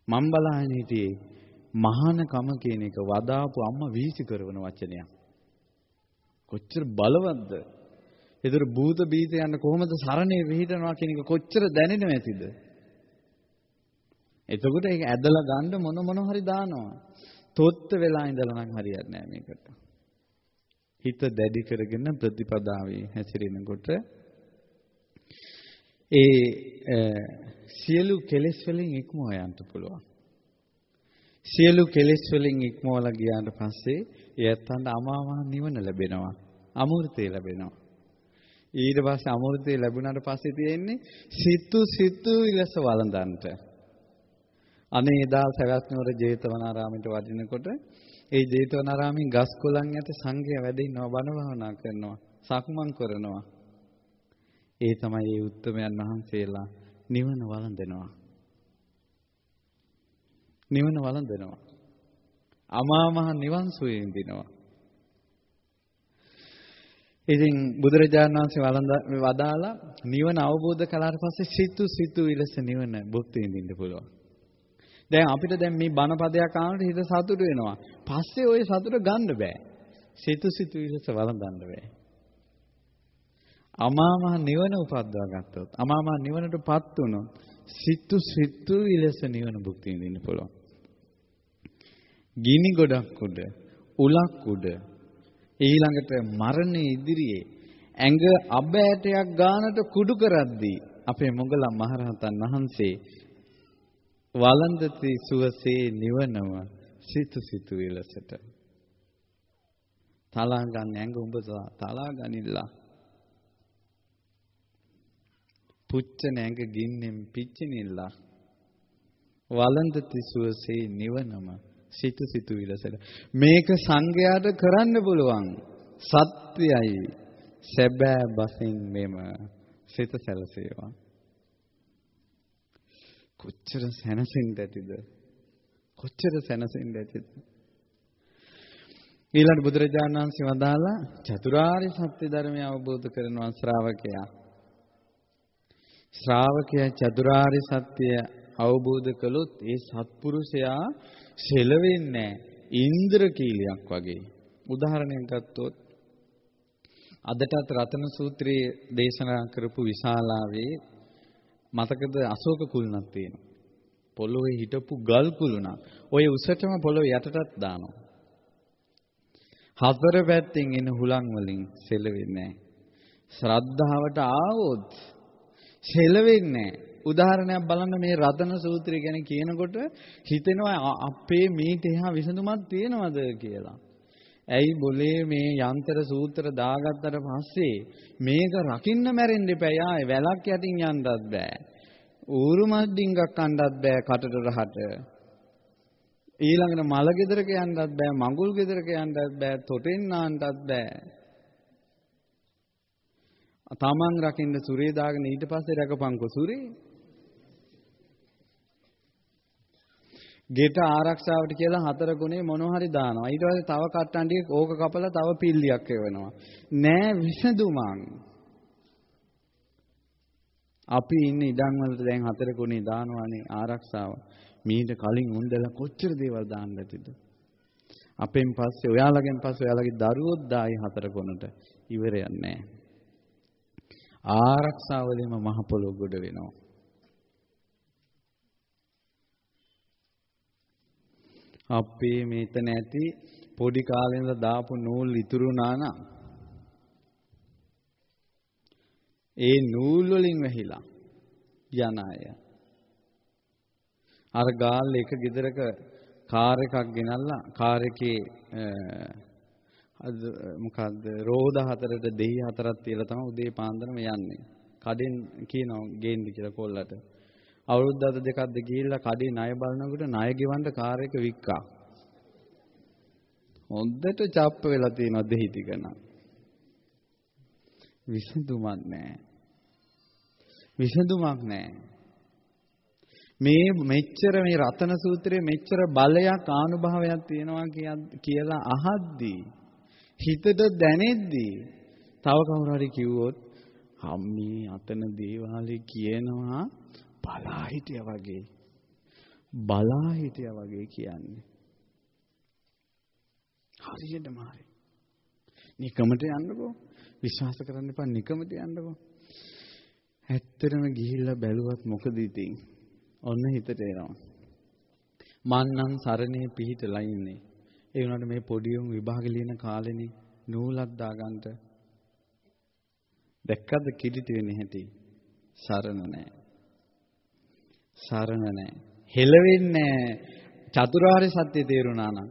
මම බලහින් හිටියේ මහානකම කියන එක වදාපු අම්මා වීසි කරන වචනයක්. කොච්චර බලවත්ද? ඒතර භූත බීත යන කොහොමද සරණේ විහිදනවා කියන එක කොච්චර දැනෙනව ඇතිද? එතකොට ඒක ඇදලා ගන්න මොන හරි දානවා. තොත්ත වෙලා ඉඳලා නම් හරියන්නේ නැහැ මේකට. හිත දැඩි කරගෙන ප්‍රතිපදාවේ හැසිරෙනකොට සියලු කෙලෙස් වලින් ඉක්මව යන්න පුළුවන්. සියලු කෙලෙස් වලින් ඉක්මවලා ගියාට පස්සේ එයත්න්ට අමාමහ නිවන ලැබෙනවා. අමෘතය ලැබෙනවා. ඊට පස්සේ අමෘතය ලැබුණාට පස්සේ තියෙන්නේ සිතු ඉලස වළඳන්ට. අනේ එදා සවැත් නුවර ජේතවනාරාමයට වඩිනකොට ඒ ජේතවනාරාමේ ගස් කොළන් යට සංඝයා වැඩ ඉන්නවා බණ භාවනා කරනවා සක්මන් කරනවා. ඒ තමයි ඒ උත්තමයන් වහන්සේලා නිවන වළඳනවා. නිවන වළඳනවා. අමා මහ නිවන් සුවේ විඳිනවා. ඉතින් බුදුරජාණන් වහන්සේ වදාලා නිවන අවබෝධ කළාට පස්සේ සිතු ඉලස නිවන භුක්ති විඳින්න පුළුවන්. දැන් අපිට දැන් මේ බණ පදයක් ආනකොට හිත සතුට වෙනවා. පස්සේ ওই සතුට ගන්න බෑ. සිතු ඉලස වළඳන්න බෑ. අමා මහ නිවන උපද්දවා ගත්තොත් අමා මහ නිවනටපත් වුණොත් සිතු ඉලස නිවන භුක්ති විඳින්න පුළුවන්. ගිනි ගොඩක් උඩ උලක් උඩ ඊළඟට මරණයේ ඉදිරියේ ඇඟ අබෑටයක් ගානට කුඩු කරද්දී අපේ මොග්ගලම් මහරහතන් වහන්සේ වළඳති සුවසේ නිවනම සිතු ඉලසට තලා ගන්න ඇඟ උඹ තලා ගනිලා පුච්චන ඇඟ ගින්නෙන් පිච්චෙනිලා වළඳති සුවසේ නිවනම සිතු විලසට මේක සංඝයාට කරන්න පුළුවන් සත්‍යයි සැබෑ බසින් මෙම සිත සැලසේවා. කොච්චර සැනසෙන්න ඇතිද? කොච්චර සැනසෙන්න ඇතිද? ඊළඟ බුදුරජාණන් වහන්සේ වදාලා චතුරාර්ය සත්‍ය ධර්මය අවබෝධ කරනවා ශ්‍රාවකයා චතුරාර්ය සත්‍ය අවබෝධ කළොත් ඒ සත්පුරුෂයා සෙලවෙන්නේ ඉන්ද්‍රකීලයක් වගේ. උදාහරණයක් ගත්තොත් අදටත් රතන සූත්‍රයේ දේශනා කරපු විශාලාවේ මතකද අශෝක කුළුණක් තියෙනවා. පොළොවේ හිටපු ගල් කුළුණක්. ඔය උසටම පොළොව යටටත් දානවා. හතර පැත්තෙන් එන හුලං වලින් සෙලවෙන්නේ නැහැ. ශ්‍රද්ධාවට ආවොත් සෙලවෙන්නේ නැහැ. උදාහරණයක් බලන්න මේ රතන සූත්‍රය ගැන කියනකොට හිතෙනවා අපේ මේක එහා විසඳුමක් තියෙනවද කියලා. ඇයි બોලේ මේ යන්ත්‍ර සූත්‍ර දාගත්තට පස්සේ මේක රකින්න මැරෙන්න එපා. ආයේ වැලක් යටින් යන්නත් බෑ. ඌරු මස් ඩිංගක් කන්නත් බෑ කටට රහට. ඊළඟට මල ගෙදරක යන්නත් බෑ, මඟුල් ගෙදරක යන්නත් බෑ, තොටෙන් නාන්නත් බෑ. තමන් රකින්න සුරේ දාගෙන ඊට පස්සේ රකපන්කෝ සුරේ. ගෙට ආරක්ෂාවට කියලා 4 ගුණේ මොනවා හරි දානවා. ඊට පස්සේ තව කට්ටන්ඩියක ඕක කපලා තව පිල්ලියක් එවනවා. නෑ විසඳුමක්. අපි ඉන්නේ ඉඩම් වලට දැන් 4 ගුණේ දානවානේ ආරක්ෂාව. මීට කලින් උන්දලා කොච්චර දේවල් දාන්න ඇතිද? අපෙන් පස්සේ ඔයාලගෙන් පස්සේ ඔයාලගේ දරුවොත් දායි 4 ගුණට ඉවරයක් නෑ. ආරක්ෂාවලෙම මහ පොළොව ගොඩ වෙනවා. අපේ මේතන ඇති පොඩි කාලේ ඉඳලා දාපු නූල් ඉතුරු නානා. ඒ නූල් වලින් වැහිලා යන අය. අර ගාල් එක ගෙදරක කාර් එකක් ගෙනල්ලා කාර් එකේ මොකද්ද රෝද 4ට දෙහි 4ක් තියලා තමයි උදේ පාන්දරම යන්නේ. කඩෙන් කියනවා ගේන්න කියලා කොල්ලට. අවුරුද්දක් දෙකක්ද ගිහිල්ලා කඩේ ණය බලනකොට ණය ගෙවන්න කාර් එක වික්කා. හොඳට චප්ප වෙලා තියෙනවා දෙහි ටිකන. විසඳුමක් නැහැ. විසඳුමක් නැහැ. මේ මෙච්චර මේ රතන සූත්‍රයේ මෙච්චර බලයක් ආනුභාවයක් තියෙනවා කියලා අහද්දී හිතට දැනෙද්දී තව කවුරු හරි කිව්වොත් අම්මේ අතන දේවාලේ කියනවා බලා හිටියා වගේ කියන්නේ. හරියටම හරි. නිකමට යන්නකෝ. විශ්වාස කරන්න එපා නිකමට යන්නකෝ. ඇත්තටම ගිහිල්ලා බැලුවත් මොකද ඉතින්? ඔන්න හිතට එනවා. මන්නම් සරණේ පිහිටලා ඉන්නේ. ඒ වුණාට මේ පොඩි උන් විභාග ලියන කාලෙනේ නූලක් දාගන්න. දැක්කද කිලිට වෙන්නේ නැති? සරණ නැහැ. සරණ නැහැ. හෙලවෙන්නේ චතුරාර්ය සත්‍ය තේරුණා නම්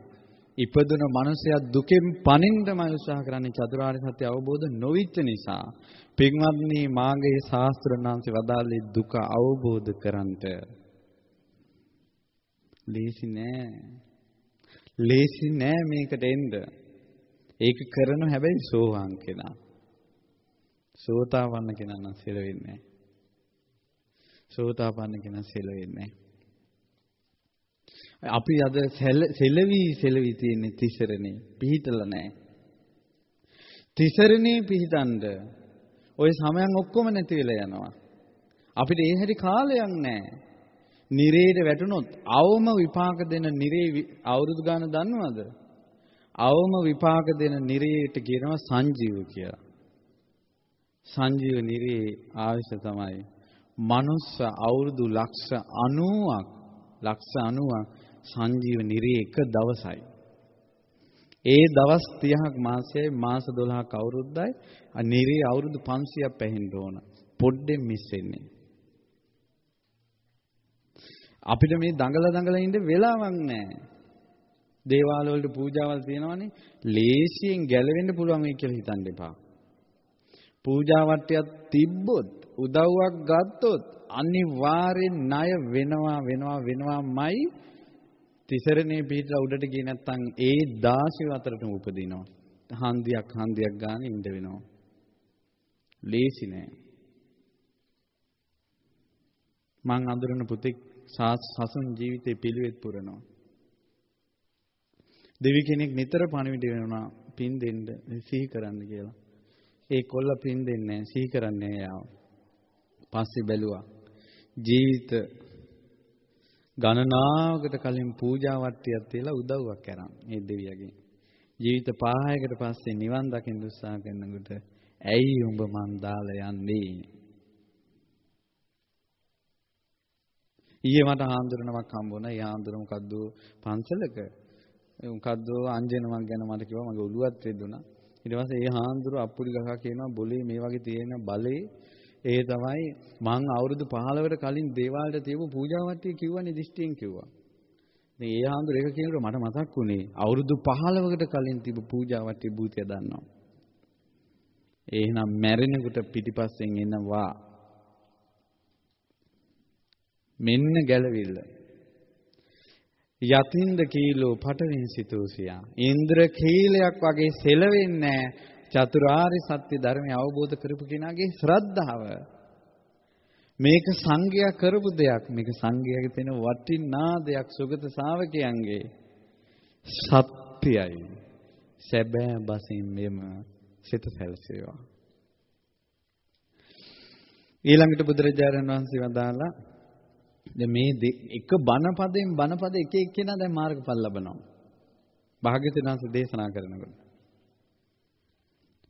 ඉපදුන මනුස්සයා දුකෙන් පණින්නම උත්සාහ කරන්නේ චතුරාර්ය සත්‍ය අවබෝධ නොවිච්ච නිසා. පින්වත්නි මාගේ ශාස්ත්‍රඥාන්සේ වදාළේ දුක අවබෝධ කරන්ට. ලේසි නෑ මේකට එන්න. ඒක කරන හැබැයි සෝවාන් කෙනා. සෝතාපන්න කෙනා නම් සෙලවෙන්නේ නෑ. සෝතාපන්න කෙනා සෙලවෙන්නේ නෑ. අපි අද සෙලවි තියෙන්නේ තිසරණේ පිහිටලා නැහැ. තිසරණේ පිහිටන්ඩ ওই සමයන් ඔක්කොම නැති වෙලා යනවා. අපිට ඒ හැටි කාලයක් නැහැ. නිරේට වැටුනොත් අවම විපාක දෙන නිරේ අවුරුදු ගාන දන්නවද? අවම විපාක දෙන නිරේට කියනවා සංජීව කියලා. සංජීව නිරේ ආයුෂ තමයි මනුස්ස අවුරුදු ලක්ෂ 90ක් සංජීව නිරේ එක දවසයි. ඒ දවස් 30ක් මාසයයි මාස 12ක් අවුරුද්දයි. නිරේ අවුරුදු 500ක් පැහෙන්න ඕන. පොඩ්ඩෙන් මිස් වෙන්නේ. අපිට මේ දඟල ඉන්න වෙලාවක් නැහැ. දේවාල වලට පූජාවල් තියෙනවනේ. ලේසියෙන් ගැලවෙන්න පුළුවන් වෙයි කියලා හිතන්න එපා. පූජා වට්ටියක් තිබ්බොත් උදව්වක් ගත්තොත් අනිවාර්යෙන් ණය වෙනවාමයි. තිසරණේ පිටලා උඩට ගියේ නැත්නම් ඒ 16 අතරටම උපදිනවා. හන්දියක් ගාන ඉඳ වෙනවා. ලේසි නෑ. මං අඳුරන පුතෙක් සසුන් ජීවිතේ පිළිවෙත් පුරනවා. දෙවි කෙනෙක් නිතර පණිවිඩ වෙනවා පින් දෙන්න සිහි කරන්න කියලා. ඒ කොල්ල පින් දෙන්නේ නැහැ සිහි කරන්නේ යාව. පස්සේ බැලුවා ජීවිත ගණනාවකට කලින් පූජා වට්ටියක් තියලා උදව්වක් කරන් මේ දෙවියගෙන්. ජීවිත 5කට පස්සේ නිවන් දකින්න උත්සාහ කරනකොට ඇයි උඹ මන් දාලා යන්නේ? ඊයේ මට හාමුදුරනමක් හම්බ වුණා. ඒ හාමුදුර මොකද්ද පන්සලක මොකද්ද අංජනමක් ගැන මට කිව්වා. මගේ ඔළුවත් රෙදුණා. ඊට පස්සේ ඒ හාමුදුර අප්පුඩි ගහා කියනවා බොලේ මේ වගේ තියෙන බලේ ඒ තමයි මං අවුරුදු 15කට කලින් දේවාලයට තියපු පූජාවට්ටිය කිව්වනේ දිෂ්ටියෙන් කිව්වා. ඉතින් ඒ හාමුදුර ඒක කියනකොට මට මතක් වුණේ අවුරුදු 15කට කලින් තිබු පූජාවට්ටිය භූතය දන්නවා. එහෙනම් මැරෙනකොට පිටිපස්සෙන් එනවා. මෙන්න ගැලවිල්ල. යතින්ද කීලෝ පටවින් සිතෝසියා. ඉන්ද්‍ර කීලයක් වගේ සෙලවෙන්නේ චතුරාර්ය සත්‍ය ධර්මය අවබෝධ කරපු කෙනාගේ ශ්‍රද්ධාව. මේක සංඝයා කරපු දෙයක්. මේක සංඝයාගේ තියෙන වටිනා දෙයක්. සුගත ශාවකයන්ගේ සත්‍යයි. සැබෑ බසින් මෙම සිත සැලසේවා. ඊළඟට බුදුරජාණන් වහන්සේ වදාලා දැන් මේ එක බණපදයෙන් බණපද එක එක්කෙනා දැන් මාර්ගඵල ලබනවා. භාග්‍යවතුන් වහන්සේ දේශනා කරනකොට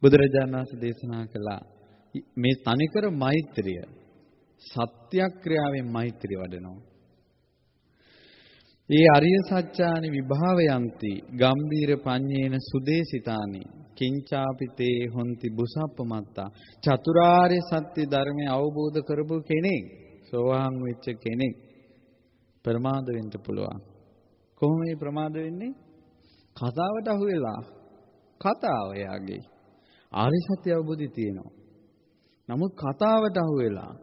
බුදුරජාණන් වහන්සේ දේශනා කළා මේ තනිකර මෛත්‍රිය සත්‍යක්‍රියාවෙන් මෛත්‍රිය වඩනවා. ඒ අරිය සත්‍යානි විභාවයන්ති ගම්බීර පඤ්ඤේන සුදේසිතානි කිංචාපිතේ හොಂತಿ බුසප්පමත්තා. චතුරාර්ය සත්‍ය ධර්මය අවබෝධ කරපු කෙනෙක් සෝවාන් වෙච්ච කෙනෙක් ප්‍රමාද වෙන්න පුළුවන්. කොහොම මේ ප්‍රමාද වෙන්නේ? කතාවට අහු වෙලා. කතාව එයාගේ ආර්ය සත්‍ය අවබෝධය තියෙනවා. නමුත් කතාවට අහු වෙලා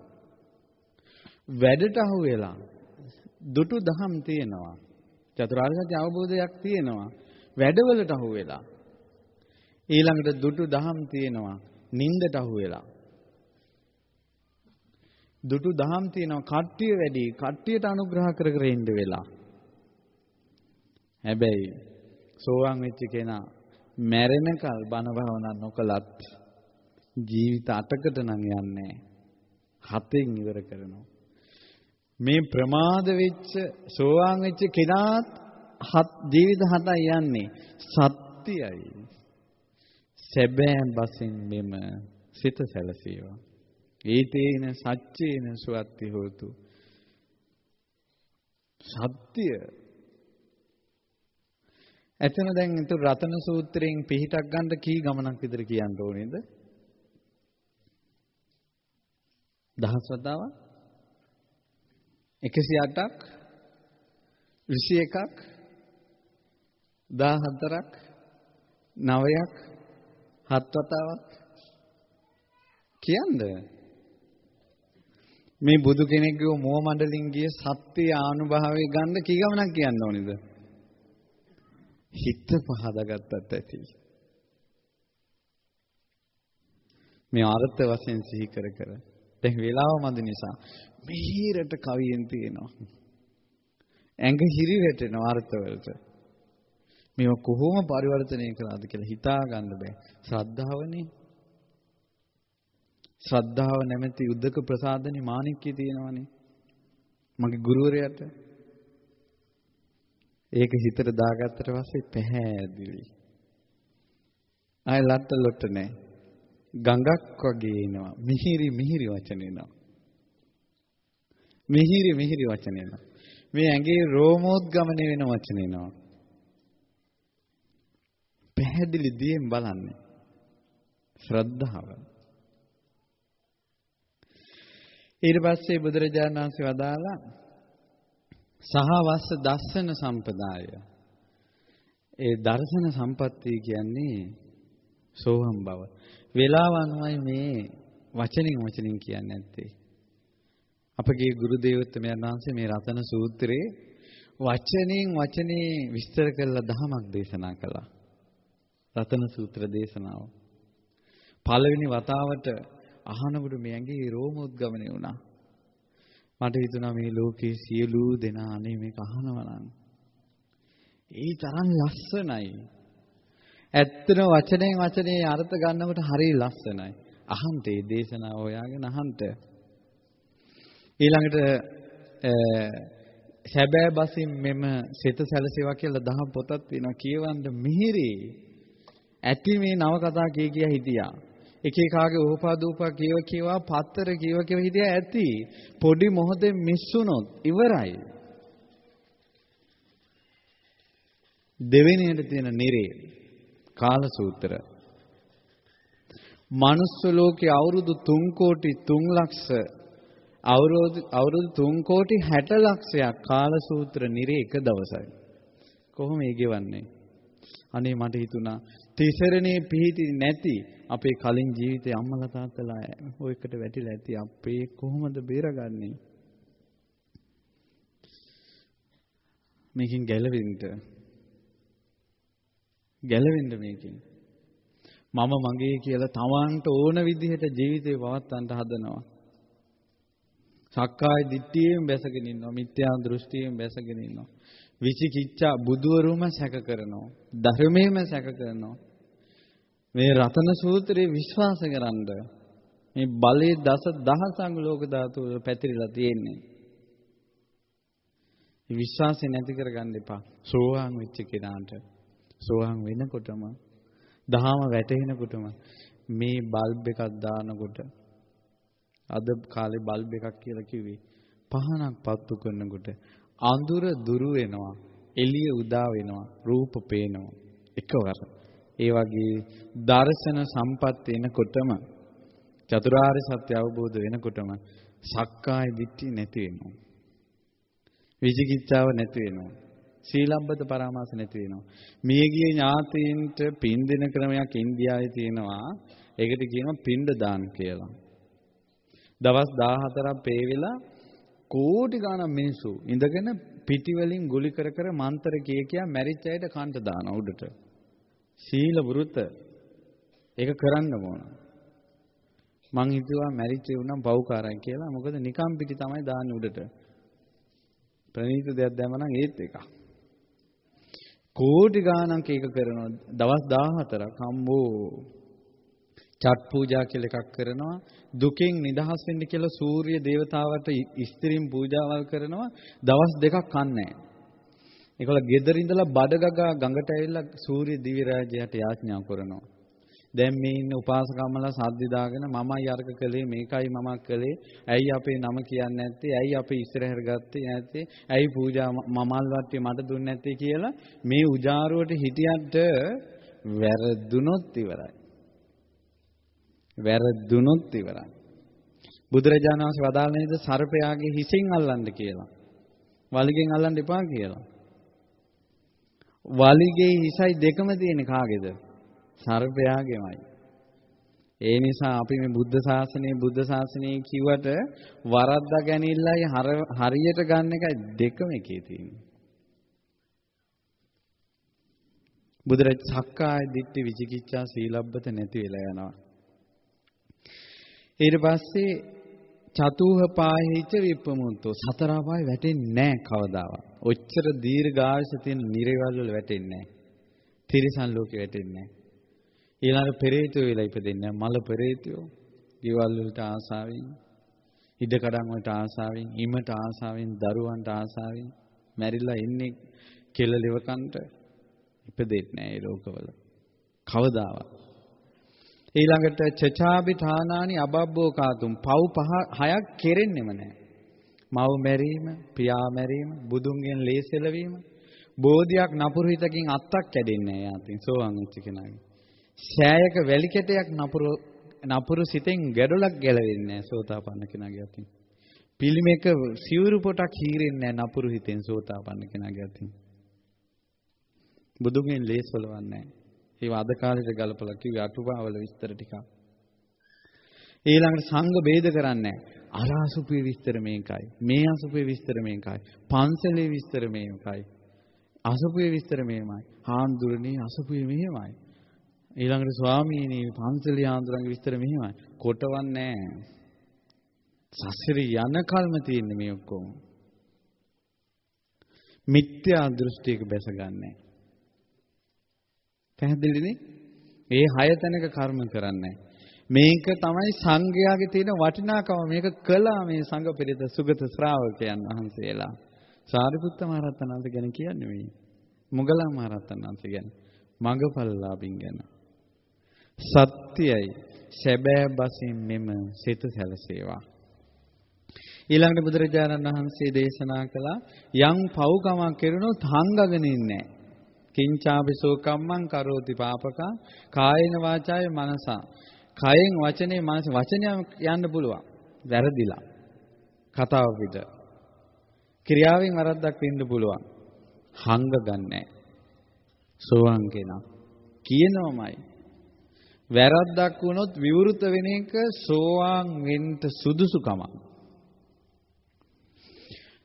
වැඩට අහු වෙලා දුටු දහම් තියෙනවා. චතුරාර්ය සත්‍ය අවබෝධයක් තියෙනවා. වැඩවලට අහු වෙලා. ඊළඟට දුටු දහම් තියෙනවා. නින්දට අහු වෙලා. දුටු දහම් තියෙනවා. කට්ටිය වැඩි. කට්ටියට අනුග්‍රහ කර කර ඉන්න වෙලා. හැබැයි සෝවාන් වෙච්ච කෙනා මැරෙනකල් බණ භාවනා නොකලත් ජීවිත 8කට නම් යන්නේ 7න් ඉවර කරනවා. මේ ප්‍රමාද වෙච්ච සෝවාන් වෙච්ච කෙනාත් ජීවිත 7යි යන්නේ. සත්‍යයි. සැබෑ බසින් මෙම සිත සැලසේවා. ඒතේන සච්චේන සුවත්ති හෝතු. සත්‍ය. එතන දැන් රතන සූත්‍රයෙන් පිහිටක් ගන්න කී ගමනක් විතර කියන්න ඕනේද? 10 වතාවක් 108ක් 21ක් 14ක් 9ක් 7 වතාවක් කියන්න මේ බුදු කෙනෙක්ගේ මොහ මණ්ඩලින් ගිය සත්‍ය ආනුභාවය ගන්න කී ගමනක් කියන්න ඕනේද? හිත පහදාගත්තත් ඇති. මේ අර්ථ වශයෙන් සිහි කර කර දැන් වේලාව මඳ නිසා මිහිරට කවියෙන් තියෙනවා. ඇඟ හිරි වැටෙනවා අර්ථවලට. මේව කොහොම පරිවර්තනය කළාද කියලා හිතා ගන්න බෑ. ශ්‍රද්ධාවනේ. ශ්‍රද්ධාව නැමැති උද්දක ප්‍රසාදනේ මාණික්කේ තියෙනවනේ. මගේ ගුරුවරයාට ඒක හිතට දාගත්තට පස්සේ පැහැදිලි. ආය ලට්ට ලොට්ට නැහැ. ගඟක් වගේ එනවා. මිහිරි මිහිරි වචන එනවා. මිහිරි මිහිරි වචන එනවා. මේ ඇඟේ රෝමෝද්ගමනය වෙන වචන එනවා. පැහැදිලි දියෙන් බලන්නේ. ශ්‍රද්ධාව. ඊට පස්සේ බුදුරජාණන් වහන්සේ වදාලා සහවස්ස දස්සන සම්පදාය. ඒ දර්ශන සම්පත්තිය කියන්නේ සෝහම් බව. වේලාව අනුවයි මේ වචනින් කියන්නේ නැත්තේ. අපගේ ගුරු දේවෝත්තමයන් වහන්සේ මේ රතන සූත්‍රයේ වචනේ විස්තර කරලා දහමක් දේශනා කළා. රතන සූත්‍ර දේශනාව. පළවෙනි වතාවට අහනකොට මේ ඇඟේ රෝමෝද්ගමනය වුණා. මට හිතුණා මේ ලෝකේ සියලු දෙනා අනේ මේක අහනවා නම් ඒ තරම් ලස්සනයි. ඇත්තම වචනේ අර්ථ ගන්නකොට හරිය ලස්සනයි. අහන්න මේ දේශනාව හොයාගෙන අහන්න. ඊළඟට සැබෑ බසින් මෙම සිත සැලසේවා කියලා දහම් පොතක් තියෙනවා. කියවන්න මිහිරි. ඇති මේ නව කතා කිය හිටියා. එක එකාගේ ඕපාදූපා කියවා පත්තර කියව හිටියා ඇති. පොඩි මොහොතේ මිස් වුණොත් ඉවරයි. දෙවෙනියට තියෙන නිරේ කාලසූත්‍ර. මනුස්ස ලෝකේ අවුරුදු 3 කෝටි 3 ලක්ෂ අවුරුදු 3 කෝටි 60 ලක්ෂයක් කාලසූත්‍ර නිරේ එක දවසයි. කොහොම ඒ ගෙවන්නේ? අනේ මට හිතුණා තිසරණේ පිහිටි නැති අපේ කලින් ජීවිතේ අම්මලා තාත්තලා ඔය එකට වැටිලා ඇති. අපේ කොහොමද බේරගන්නේ? මේකෙන් ගැලවෙන්න මේකෙන්. මම මගේ කියලා තවන්ට ඕන විදිහට ජීවිතේ පවත්වන්න හදනවා. සක්කාය දිට්ඨියෙන් බැසගෙන ඉන්නවා. මිත්‍යා දෘෂ්ටියෙන් බැසගෙන ඉන්නවා. විචිකිච්ඡා බුදුවරුම සැක කරනවා. ධර්මයේම සැක කරනවා. මේ රතන සූත්‍රයේ විශ්වාස කරන්ද මේ බලයේ දස දහසක් ලෝක ධාතු වල පැතිරිලා තියෙන්නේ. මේ විශ්වාසය නැති කරගන්න එපා. සෝවාන් වෙච්ච කෙනාට සෝවාන් වෙනකොටම දහම වැටෙනකොටම මේ බල්බ් එකක් දානකොට අද කාලේ බල්බ් එකක් කියලා කිව්වේ පහනක් පත්තු කරනකොට අඳුර දුරු වෙනවා, එළිය උදා වෙනවා, රූප පේනවා එකවර. ඒ වගේ දර්ශන සම්පත් එනකොටම චතුරාර්ය සත්‍ය අවබෝධ වෙනකොටම සක්කාය දිට්ඨිය නැති වෙනවා. විචිකිච්ඡාව නැති වෙනවා. සීලබ්බත පරාමාස නැති වෙනවා. මියගිය ඥාතීන්ට පින් දෙන ක්‍රමයක් ඉන්දියාවේ තියෙනවා. ඒකට කියනවා පින්ඩ දාන කියලා. දවස් 14ක් පේ වෙලා කෝටි ගණන් මිනිස්සු ඉඳගෙන පිටි වලින් ගුලි කර කර මන්ත්‍ර කිය මැරිච්ච අයට කන්ට දාන උඩට. සීල වෘත ඒක කරන්න ඕන. මං හිතුවා මැරිච්ච උනම් පව්කාරයි කියලා. මොකද නිකම් පිටි තමයි දාන්නේ උඩට. ප්‍රණීත දෙයක් දැම්මනම් ඒත් එකක්. කෝටි ගාණක් ඒක කරනවා. දවස් 14ක් හම්බෝ චත් පූජා කියලා එකක් කරනවා. දුකෙන් නිදහස් වෙන්න කියලා සූර්ය දේවතාවට ස්ත්‍රීන් පූජාවල් කරනවා. දවස් 2ක් කන්නේ. ඒකවල ගෙදර ඉඳලා බඩගගා ගඟට ඇවිල්ලා සූර්ය දිව්‍ය රාජ්‍යයට යාඥා කරනවා. දැන් මේ ඉන්න උපාසකම්මලා සද්ද දාගෙන මමයි අර්ග කළේ මේකයි මම කළේ. ඇයි අපේ නම කියන්නේ නැත්තේ? ඇයි අපේ ඉස්සරහට ගත්තේ නැත්තේ? ඇයි පූජා මමල් වට්ටිය මට දුන්නේ නැත්තේ කියලා මේ උජාරුවට හිටියන්ට වැරදුනොත් ඉවරයි. වැරදුනොත් ඉවරයි. බුදුරජාණන් වහන්සේ වදාළ නේද සර්පයාගේ හිසින් අල්ලන්න කියලා. වලිගෙන් අල්ලන්න එපා කියලා. වලිගේ හිසයි දෙකම තියෙන කාගේද? සර්පයාගේමයි. ඒ නිසා අපි මේ බුද්ධ ශාසනය කිව්වට වරද්දා ගැනීමලයි හරියට ගන්න එකයි දෙකම එකේ තියෙන්නේ. බුදුරජාණන් සක්කාය දිට්ඨි විචිකිච්ඡා සීලබ්බත නැති වෙලා යනවා. ඊට පස්සේ චතුහ පාහිච විප්පමුත්තෝ සතර අපාය වැටෙන්නේ නැහැ කවදාවත්. ඔච්චර දීර්ඝායස තියෙන නිරේවල් වල වැටෙන්නේ නැහැ. තිරිසන් ලෝකෙ වැටෙන්නේ නැහැ. ඊළඟ පෙරේතයෝ වෙලා ඉපදෙන්නේ මල පෙරේතයෝ. ගෙවල් වලට ආසාවෙන්, ඉඩකඩම් වලට ආසාවෙන්, ඉමට ආසාවෙන්, දරුවන්ට ආසාවෙන් මැරිලා ඉන්නේ කෙල ලෙවකන්ට ඉපදෙන්නේ නැහැ ඒ ලෝකවල. කවදාවත්. ඊළඟට චචාබි ථානානි අබබ්බෝ කාතුම් පව් 6ක් කෙරෙන්නෙම නැහැ. මව් මැරීම, පියා මැරීම, බුදුන්ගෙන් ලේසෙලවීම, බෝධියක් නපුරු හිතකින් අත්තක් කැඩෙන්නේ නැහැ යාතින් සෝවාන් වෙච්ච කෙනාගේ. සෑයක වැලි කැටයක් නපුරු සිතෙන් ගැඩොලක් ගැලවෙන්නේ නැහැ සෝතාපන්න කෙනාගේ අතින්. පිළිමයක සිවුරු පොටක් හීරෙන්නේ නැහැ නපුරු හිතෙන් සෝතාපන්න කෙනාගේ අතින්. බුදුන්ගෙන් ලේසවලවන්නේ නැහැ. ඒව අද කාලේට ගලපලා කිව්වේ අටුපාවල විස්තර ටිකක්. ඊළඟට සංඝ ભેද කරන්නේ අර අසුපේ විස්තර මේකයි. මේ අසුපේ විස්තර මේකයි. පන්සලේ විස්තර මේකයි. අසුපේ විස්තර මේමයි. හාමුදුරනේ අසුපේ මෙහෙමයි. ඊළඟට ස්වාමීනි පන්සලේ ආන්දරංගේ විස්තර මෙහෙමයි. කොටවන්නේ නැහැ. සසරේ යන කල්ම තියෙන්නේ මේ ඔක්කොම. මිත්‍යා දෘෂ්ටියක බැසගන්නේ. පැහැදිලිනේ? මේ 6 තැනක කර්ම කරන්නේ. මේක තමයි සංඝයාගේ තියෙන වටිනාකම. මේක කළා මේ සංඝ පෙරේත සුගත ශ්‍රාවකයන් වහන්සේලා. සාරිපුත්ත මහ රහතන් වහන්සේ ගැන කියන්නේ මේ. මොග්ගලන් මහ රහතන් වහන්සේ ගැන. මඟපල්ලාභින් ගැන. සත්‍යයි සැබෑ බසින් මෙම සිත සැලසේවා. ඊළඟට බුදුරජාණන් වහන්සේ දේශනා කළා යම් පව්කමක් කෙරුණොත් හංගගෙන ඉන්නේ. කිංචාபிසෝ කම්මං කරෝති පාපකං කායේන වාචාය මනසා. කයෙන් වචනේ මනස වචනය යන්න පුළුවන්. වැරදිලා. කතාව පිට. ක්‍රියාවෙන් වරද්දක් වෙන්න පුළුවන්. හංග ගන්නෑ. සෝවාන් කෙනා කියනවමයි. වැරද්දක් වුණොත් විවෘත වෙන එක සෝවාන් වෙන්න සුදුසුකමක්.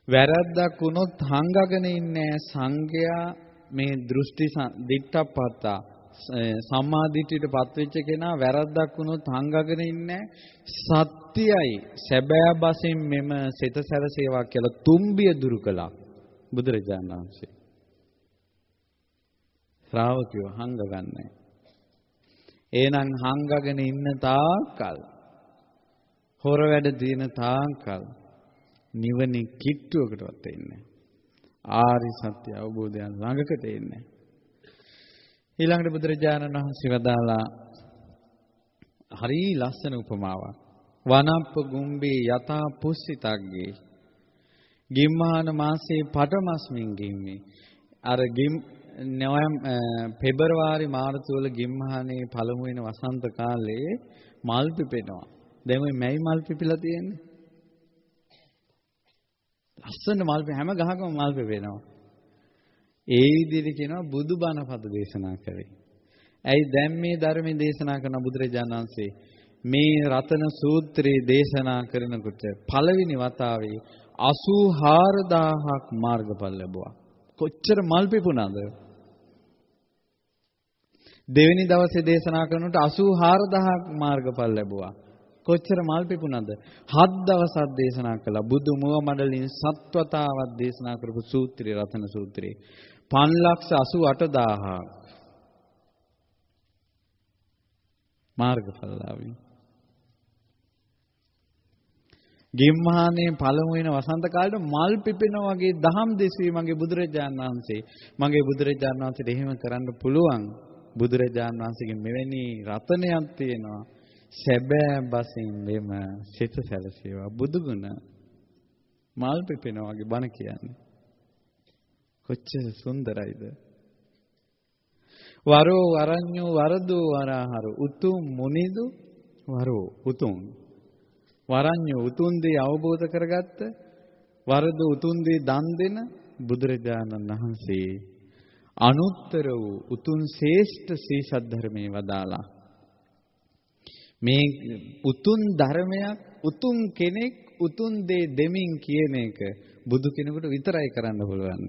වැරද්දක් වුණොත් හංගගෙන ඉන්නේ සංඝයා මේ දෘෂ්ටි දික්ඨප්පත්තා සම්මා දිට්ඨියටපත් වෙච්ච කෙනා වැරද්දක් වුණොත් හංගගෙන ඉන්නේ සත්‍යයි සැබෑ බසින් මෙම සිත සැරසේවා කියලා තුම්බිය දුරු කළා බුදුරජාණන් වහන්සේ. ශ්‍රාවකයෝ හංගගන්නේ. එහෙනම් හංගගෙන ඉන්න තාක්කල් හොර වැඩ දින තාක්කල් නිවනේ කිට්ටුවකටවත් එන්නේ. ආරි සත්‍ය අවබෝධයන් ළඟකට එන්නේ. ඊළඟට බුදුරජාණන් වහන්සේ වදාලා හරි ලස්සන උපමාවක්. වනප්ප ගුම්බේ යතා පුස්සිතග්ගේ ගිම්මාන මාසේ පටමස්මින් ගිම්මේ. අර පෙබරවාරි මාර්තු වල ගිම්හානේ පළමු වෙන වසන්ත කාලේ මල් පිපෙනවා. දැන් ওই මැයි මල් පිපිලා තියෙන්නේ. ලස්සන මල් හැම ගහකම මල් පිපෙනවා. ඒ විදිහට කියනවා බුදුබණ පද දේශනා කරේ. ඇයි දැන් මේ ධර්මයේ දේශනා කරන බුදුරජාණන් වහන්සේ මේ රතන සූත්‍රයේ දේශනා කරනකොට පළවෙනි වතාවේ 84000ක් මාර්ගඵල ලැබුවා. කොච්චර මල් පිපුණාද? දෙවෙනි දවසේ දේශනා කරනකොට 84000ක් මාර්ගඵල ලැබුවා. කොච්චර මල් පිපුණාද? 7 දවසක් දේශනා කළා. බුදු මුව මඩලින් සත්වතාවක් දේශනා කරපු සූත්‍රය රතන සූත්‍රය. 5,88,000ක් මාර්ගඵල ලාභී. ගිම්හානේ පළමු වෙන වසන්ත කාලේට මල් පිපෙනා වගේ දහම් දෙසුවේ මගේ බුදුරජාණන් වහන්සේ. මගේ බුදුරජාණන් වහන්සේට එහෙම කරන්න පුළුවන්. බුදුරජාණන් වහන්සේගේ මෙවැනි රතනයක් තියෙනවා. සැබෑ බසින් මෙම සිත සැලසේවා. බුදුගුණ මල් පිපෙනා වගේ බණ කියන්නේ. කොච්චර සුන්දරයිද? වරෝ වරඤ්ඤෝ වරදෝ වරහරු උතුම් මුනිදු වරෝ උතුම් වරඤ්ඤෝ උතුම් දේ අවබෝධ කරගත්ත වරදෝ උතුම් දේ දන් දෙන බුදුරජාණන් වහන්සේ අනුත්තර වූ උතුම් ශ්‍රේෂ්ඨ සී සද්ධර්මයේ වදාලා මේ උතුම් ධර්මයක් උතුම් කෙනෙක් උතුම් දේ දෙමින් කියන එක බුදු කෙනෙකුට විතරයි කරන්න පුළුවන්.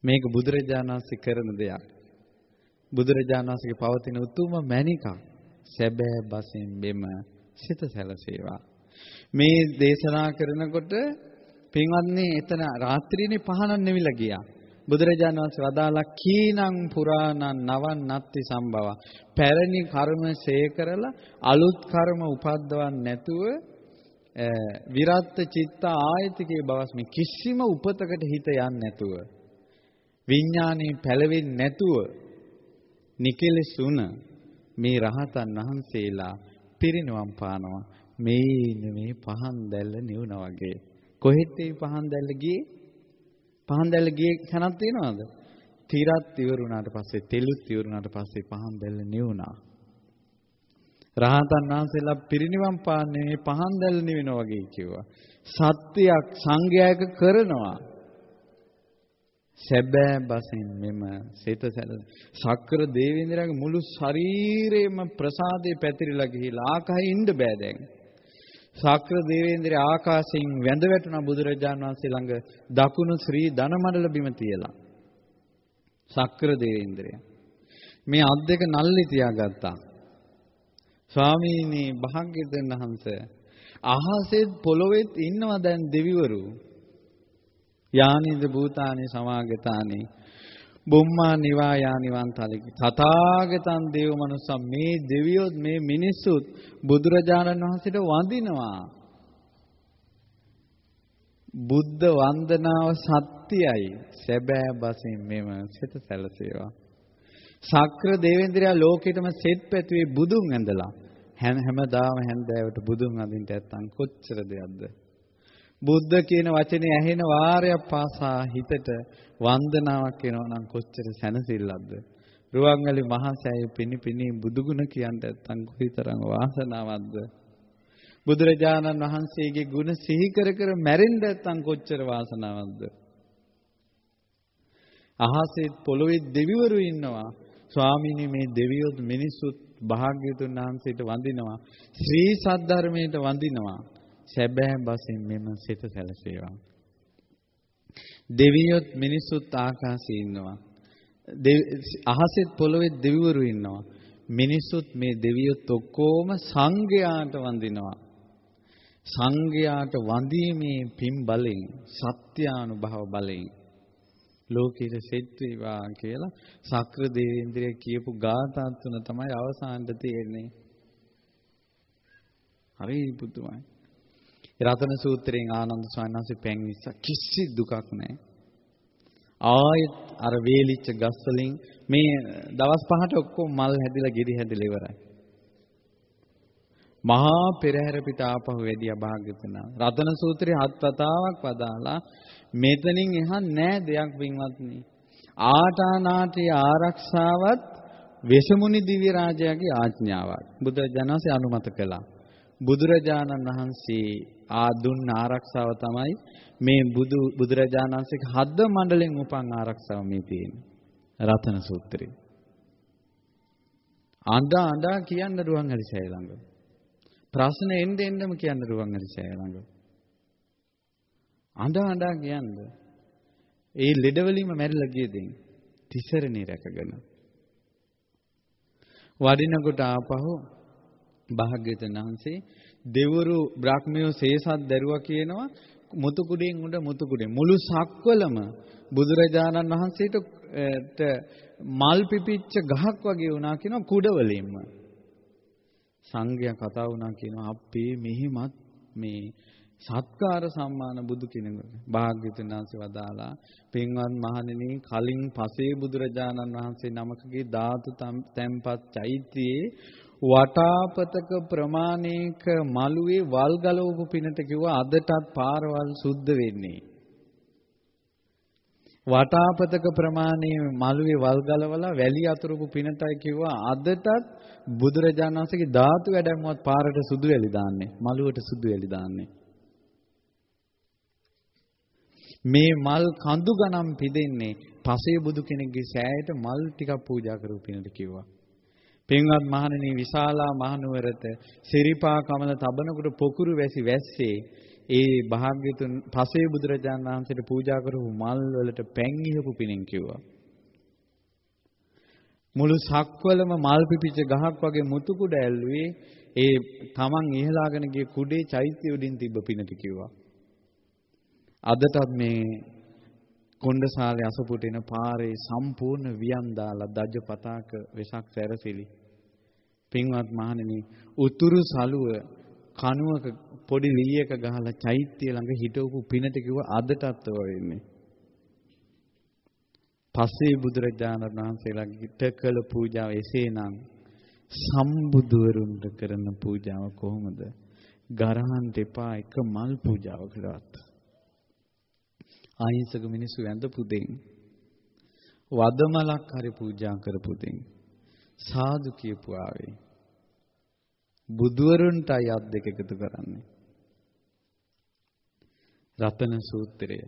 මේක බුදුරජාණන් වහන්සේ කරන දෙයක්. බුදුරජාණන් වහන්සේගේ පවතින උතුම් මැණිකක්. සැබෑ බසින් බෙම සිත සැලසේවා. මේ දේශනා කරනකොට පින්වත්නි එතන රාත්‍රියේ පහනක් නෙවිලා ගියා. බුදුරජාණන් වහන්සේ වදාලා කීනං පුරාණං නවන් නත්ති සම්භව. පැරණි කර්ම ශේ කරලා අලුත් කර්ම උපද්දවන්නේ නැතුව විරත් චිත්ත ආයතිකේ බවස් මේ කිසිම උපතකට හිත යන්නේ නැතුව විඥානේ පැලවෙන්නේ නැතුව නිකලසුන මේ රහතන් වහන්සේලා පිරිනවම් පානවා. මේ පහන් දැල්ල නිවුනා වගේ. කොහෙද මේ පහන් දැල්ල ගියේ? පහන් දැල්ල ගියේ කනක් තියනවද? තිරත් ඉවරුණාට පස්සේ තෙලුත් ඉවරුණාට පස්සේ පහන් දැල්ල නිවුණා. රහතන් වහන්සේලා පිරිනිවන් පාන්නේ මේ පහන් දැල්ල නිවෙනවා වගේ කිව්වා. සත්‍යයක් සංඝයායක කරනවා. සැබෑ බසින් මෙම සිත සක්‍ර දේවේන්ද්‍රයාගේ මුළු ශරීරයම ප්‍රසාදේ පැතිරිලා ගිහිලා ආකායේ ඉන්න බෑ දැන්. සක්‍ර දේවේන්ද්‍රයා ආකාශයෙන් වැඳ වැටුණා බුදුරජාණන් වහන්සේ ළඟ දකුණු ශ්‍රී ධනමණ්ඩල බිම තියලා. සක්‍ර දේවේන්ද්‍රයා මේ අත් දෙක නල්ලි තියාගත්තා. ස්වාමීනි භාග්‍යවතුන් වහන්සේ අහසෙත් පොළොවෙත් ඉන්නවා දැන් දෙවිවරු. යානිද භූතානි සමාගතානි බුම්මා නිවා යානිවන්තලික තථාගතං දේව මනුස්සම් මේ දෙවියොත් මේ මිනිස්සුත් බුදුරජාණන් වහන්සේට වඳිනවා. බුද්ධ වන්දනාව සත්‍යයි. සැබෑ බසින් මෙම සිත සැලසේවා. සක්‍ර දේවේන්ද්‍රයා ලෝකෙටම සෙත් පැතුවේ බුදුන් ඇඳලා. හැමදාම හැන්දෑවට බුදුන් අඳින්න නැත්තම් කොච්චර දෙයක්ද? බුද්ධ කියන වචනේ ඇහෙන වාරයක් පාසා හිතට වන්දනාවක් එනවා නම් කොච්චර සැනසෙල්ලක්ද? රුවන්වැලි මහා සෑය පිනි බුදුගුණ කියන්න නැත්තම් කොයිතරම් වාසනාවක්ද? බුදුරජාණන් වහන්සේගේ ගුණ සිහි කර කර මැරෙන්න නැත්තම් කොච්චර වාසනාවක්ද? අහසේ පොළොවේ දෙවිවරු ඉන්නවා. ස්වාමීනි මේ දෙවියොත් මිනිස්සුත් භාග්‍යවතුන් වහන්සේට වඳිනවා. ශ්‍රී සද්ධර්මයට වඳිනවා. සැබෑ බසින් මෙම සිත සැලසේවා. දෙවියොත් මිනිස්සුත් ආකාශයේ ඉන්නවා. අහසෙත් පොළොවේ දෙවිවරු ඉන්නවා. මිනිස්සුත් මේ දෙවියොත් ඔක්කොම සංඝයාට වඳිනවා. සංඝයාට වඳීමේ පින් බලෙන් සත්‍යානුභව බලෙන් ලෝකෙට සෙත් වේවා කියලා සක්‍ර දේවේන්ද්‍රය කියපු ගාථා තුන තමයි අවසානට තියෙන්නේ. හරි පුදුමයි. රතන සූත්‍රයෙන් ආනන්ද ස්වාමීන් වහන්සේ පැන් විස්ස කිසි දුකක් නැහැ. ආයෙත් අර වේලිච්ච ගස් වලින් මේ දවස් 5ට ඔක්කොම මල් හැදිලා ගෙඩි හැදිලා ඉවරයි. මහා පෙරහැර පිට ආපහු වැඩියා භාග්‍යවතුන්. රතන සූත්‍රයේ 7 වතාවක් වදාලා මෙතනින් එහා නෑ දෙයක් වින්වත්නි. ආටානාටි ආරක්ෂාවත් වෙසමුනි දිව්‍ය රාජයාගේ ආඥාවක්. බුදුරජාණන් වහන්සේ අනුමත කළා. බුදුරජාණන් වහන්සේ දුන්න ආරක්ෂාව තමයි මේ බුදුරජාණන් වහන්සේගේ හද මණ්ඩලෙන් උපන් ආරක්ෂාව මේ තියෙන්නේ. රතන සූත්‍රය. අඬා කියන්න රුවන්වැලි සෑය ළඟ. ප්‍රශ්න එන්නෙම කියන්න රුවන්වැලි සෑය ළඟ. අඬා කියන්න. ඒ ලෙඩවලින්ම මැරිලා ගිය දෙයින් තිසරණේ රැකගෙන. වඩිනකොට ආපහු භාග්‍යවතුන් වහන්සේ දෙවරු බ්‍රහ්මියෝ සේසත් දරුවා කියනවා මුතු කුඩෙන් උඩ මුතු කුඩෙන් මුළු සක්වලම බුදුරජාණන් වහන්සේට මල් පිපිච්ච ගහක් වගේ වුණා කියනවා කුඩ වලින්ම. සංඝයා කතා වුණා කියනවා අපේ මෙහිමත් මේ සත්කාර සම්මාන බුදු කෙනෙකුට. භාග්‍යවතුන් වහන්සේ වදාලා පින්වත් මහණෙනි කලින් පසේ බුදුරජාණන් වහන්සේ නමකගේ ධාතු තැන්පත් චෛත්‍යයේ වටාපතක ප්‍රමාණයක මළුවේ වල් ගලවපු පිනට කිව්වා අදටත් පාරවල් සුද්ධ වෙන්නේ. වටාපතක ප්‍රමාණයේ මළුවේ වල් ගලවලා වැලි අතුරුපු පිනටයි කිව්වා අදටත් බුදුරජාණන් වහන්සේගේ ධාතු වැඩමුවත් පාරට සුදු වැලි දාන්නේ. මළුවට සුදු වැලි දාන්නේ. මේ මල් කඳු ගණන් පිදෙන්නේ පසේ බුදු කෙනෙක්ගේ සෑයට මල් ටිකක් පූජා කරපු පිනට කිව්වා. පින්වත් මහණෙනි විශාලා මහනුවරට සිරිපා කමල තබනකොට පොකුරු වැසි වැස්සේ ඒ භාග්‍යතුන් පසේ බුදුරජාණන් වහන්සේට පූජා කරපු මල් වලට පැන් ඉහපු පිනෙන් කිව්වා. මුළු සක්වලම මල් පිපිච්ච ගහක් වගේ මුතු කුඩ ඇල්ලුවේ ඒ තමන් ඉහලාගෙන ගිය කුඩේ චෛත්‍ය උඩින් තිබ්බ පිනට කිව්වා. අදටත් මේ කොණ්ඩසාලේ අසපුට එන පාරේ සම්පූර්ණ වියන් දාලා දජ පතාක වෙසක් සැරසිලි. පින්වත් මහණෙනි උතුරු සළුව කණුවක පොඩි ලීයක ගහලා චෛත්‍ය ළඟ හිටවපු පිනට කිව්ව අදටත් ඔය වෙන්නේ. පස්සේ බුදුරජාණන් වහන්සේලාට කළ පූජාව එසේනම් සම්බුදුවරුන්ට කරන පූජාව කොහොමද? ගරහන් දෙපා එක මල් පූජාවකටවත්. ආයිසක මිනිස්සු වැඳපු දෙයින් වදමලක් හරි පූජා කරපු දෙයින් සාදු කියපු ආවේ බුදුවරුන්ටයි අත් දෙක එකතු කරන්නේ. රතන සූත්‍රය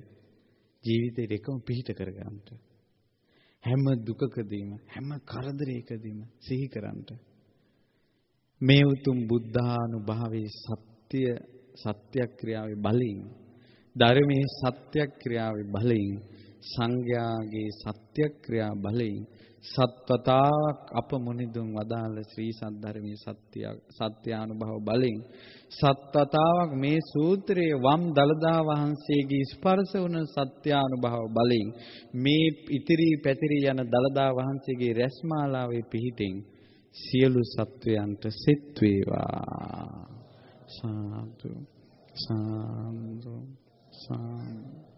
ජීවිතේ එකම පිහිට කරගන්නට හැම දුකකදීම හැම කරදරයකදීම සිහි කරන්නට මේ උතුම් බුද්ධානුභාවයේ සත්‍යක්‍රියාවේ බලයෙන් ධර්මයේ සත්‍යක්‍රියාවේ බලයෙන් සංඝයාගේ සත්‍යක්‍රියා බලයෙන් සත්වතාවක් අප මුනිදුන් වදාළ ශ්‍රී සද්ධර්මයේ සත්‍යානුභව බලයෙන් සත්වතාවක් මේ සූත්‍රයේ වම් දලදා වහන්සේගේ ස්පර්ශ වුණ සත්‍යානුභව බලයෙන් මේ ඉතිරි පැතිරි යන දලදා වහන්සේගේ රැස්මාලාවේ පිහිටින් සියලු සත්වයන්ට සෙත් වේවා. සාදු සාදු සාදු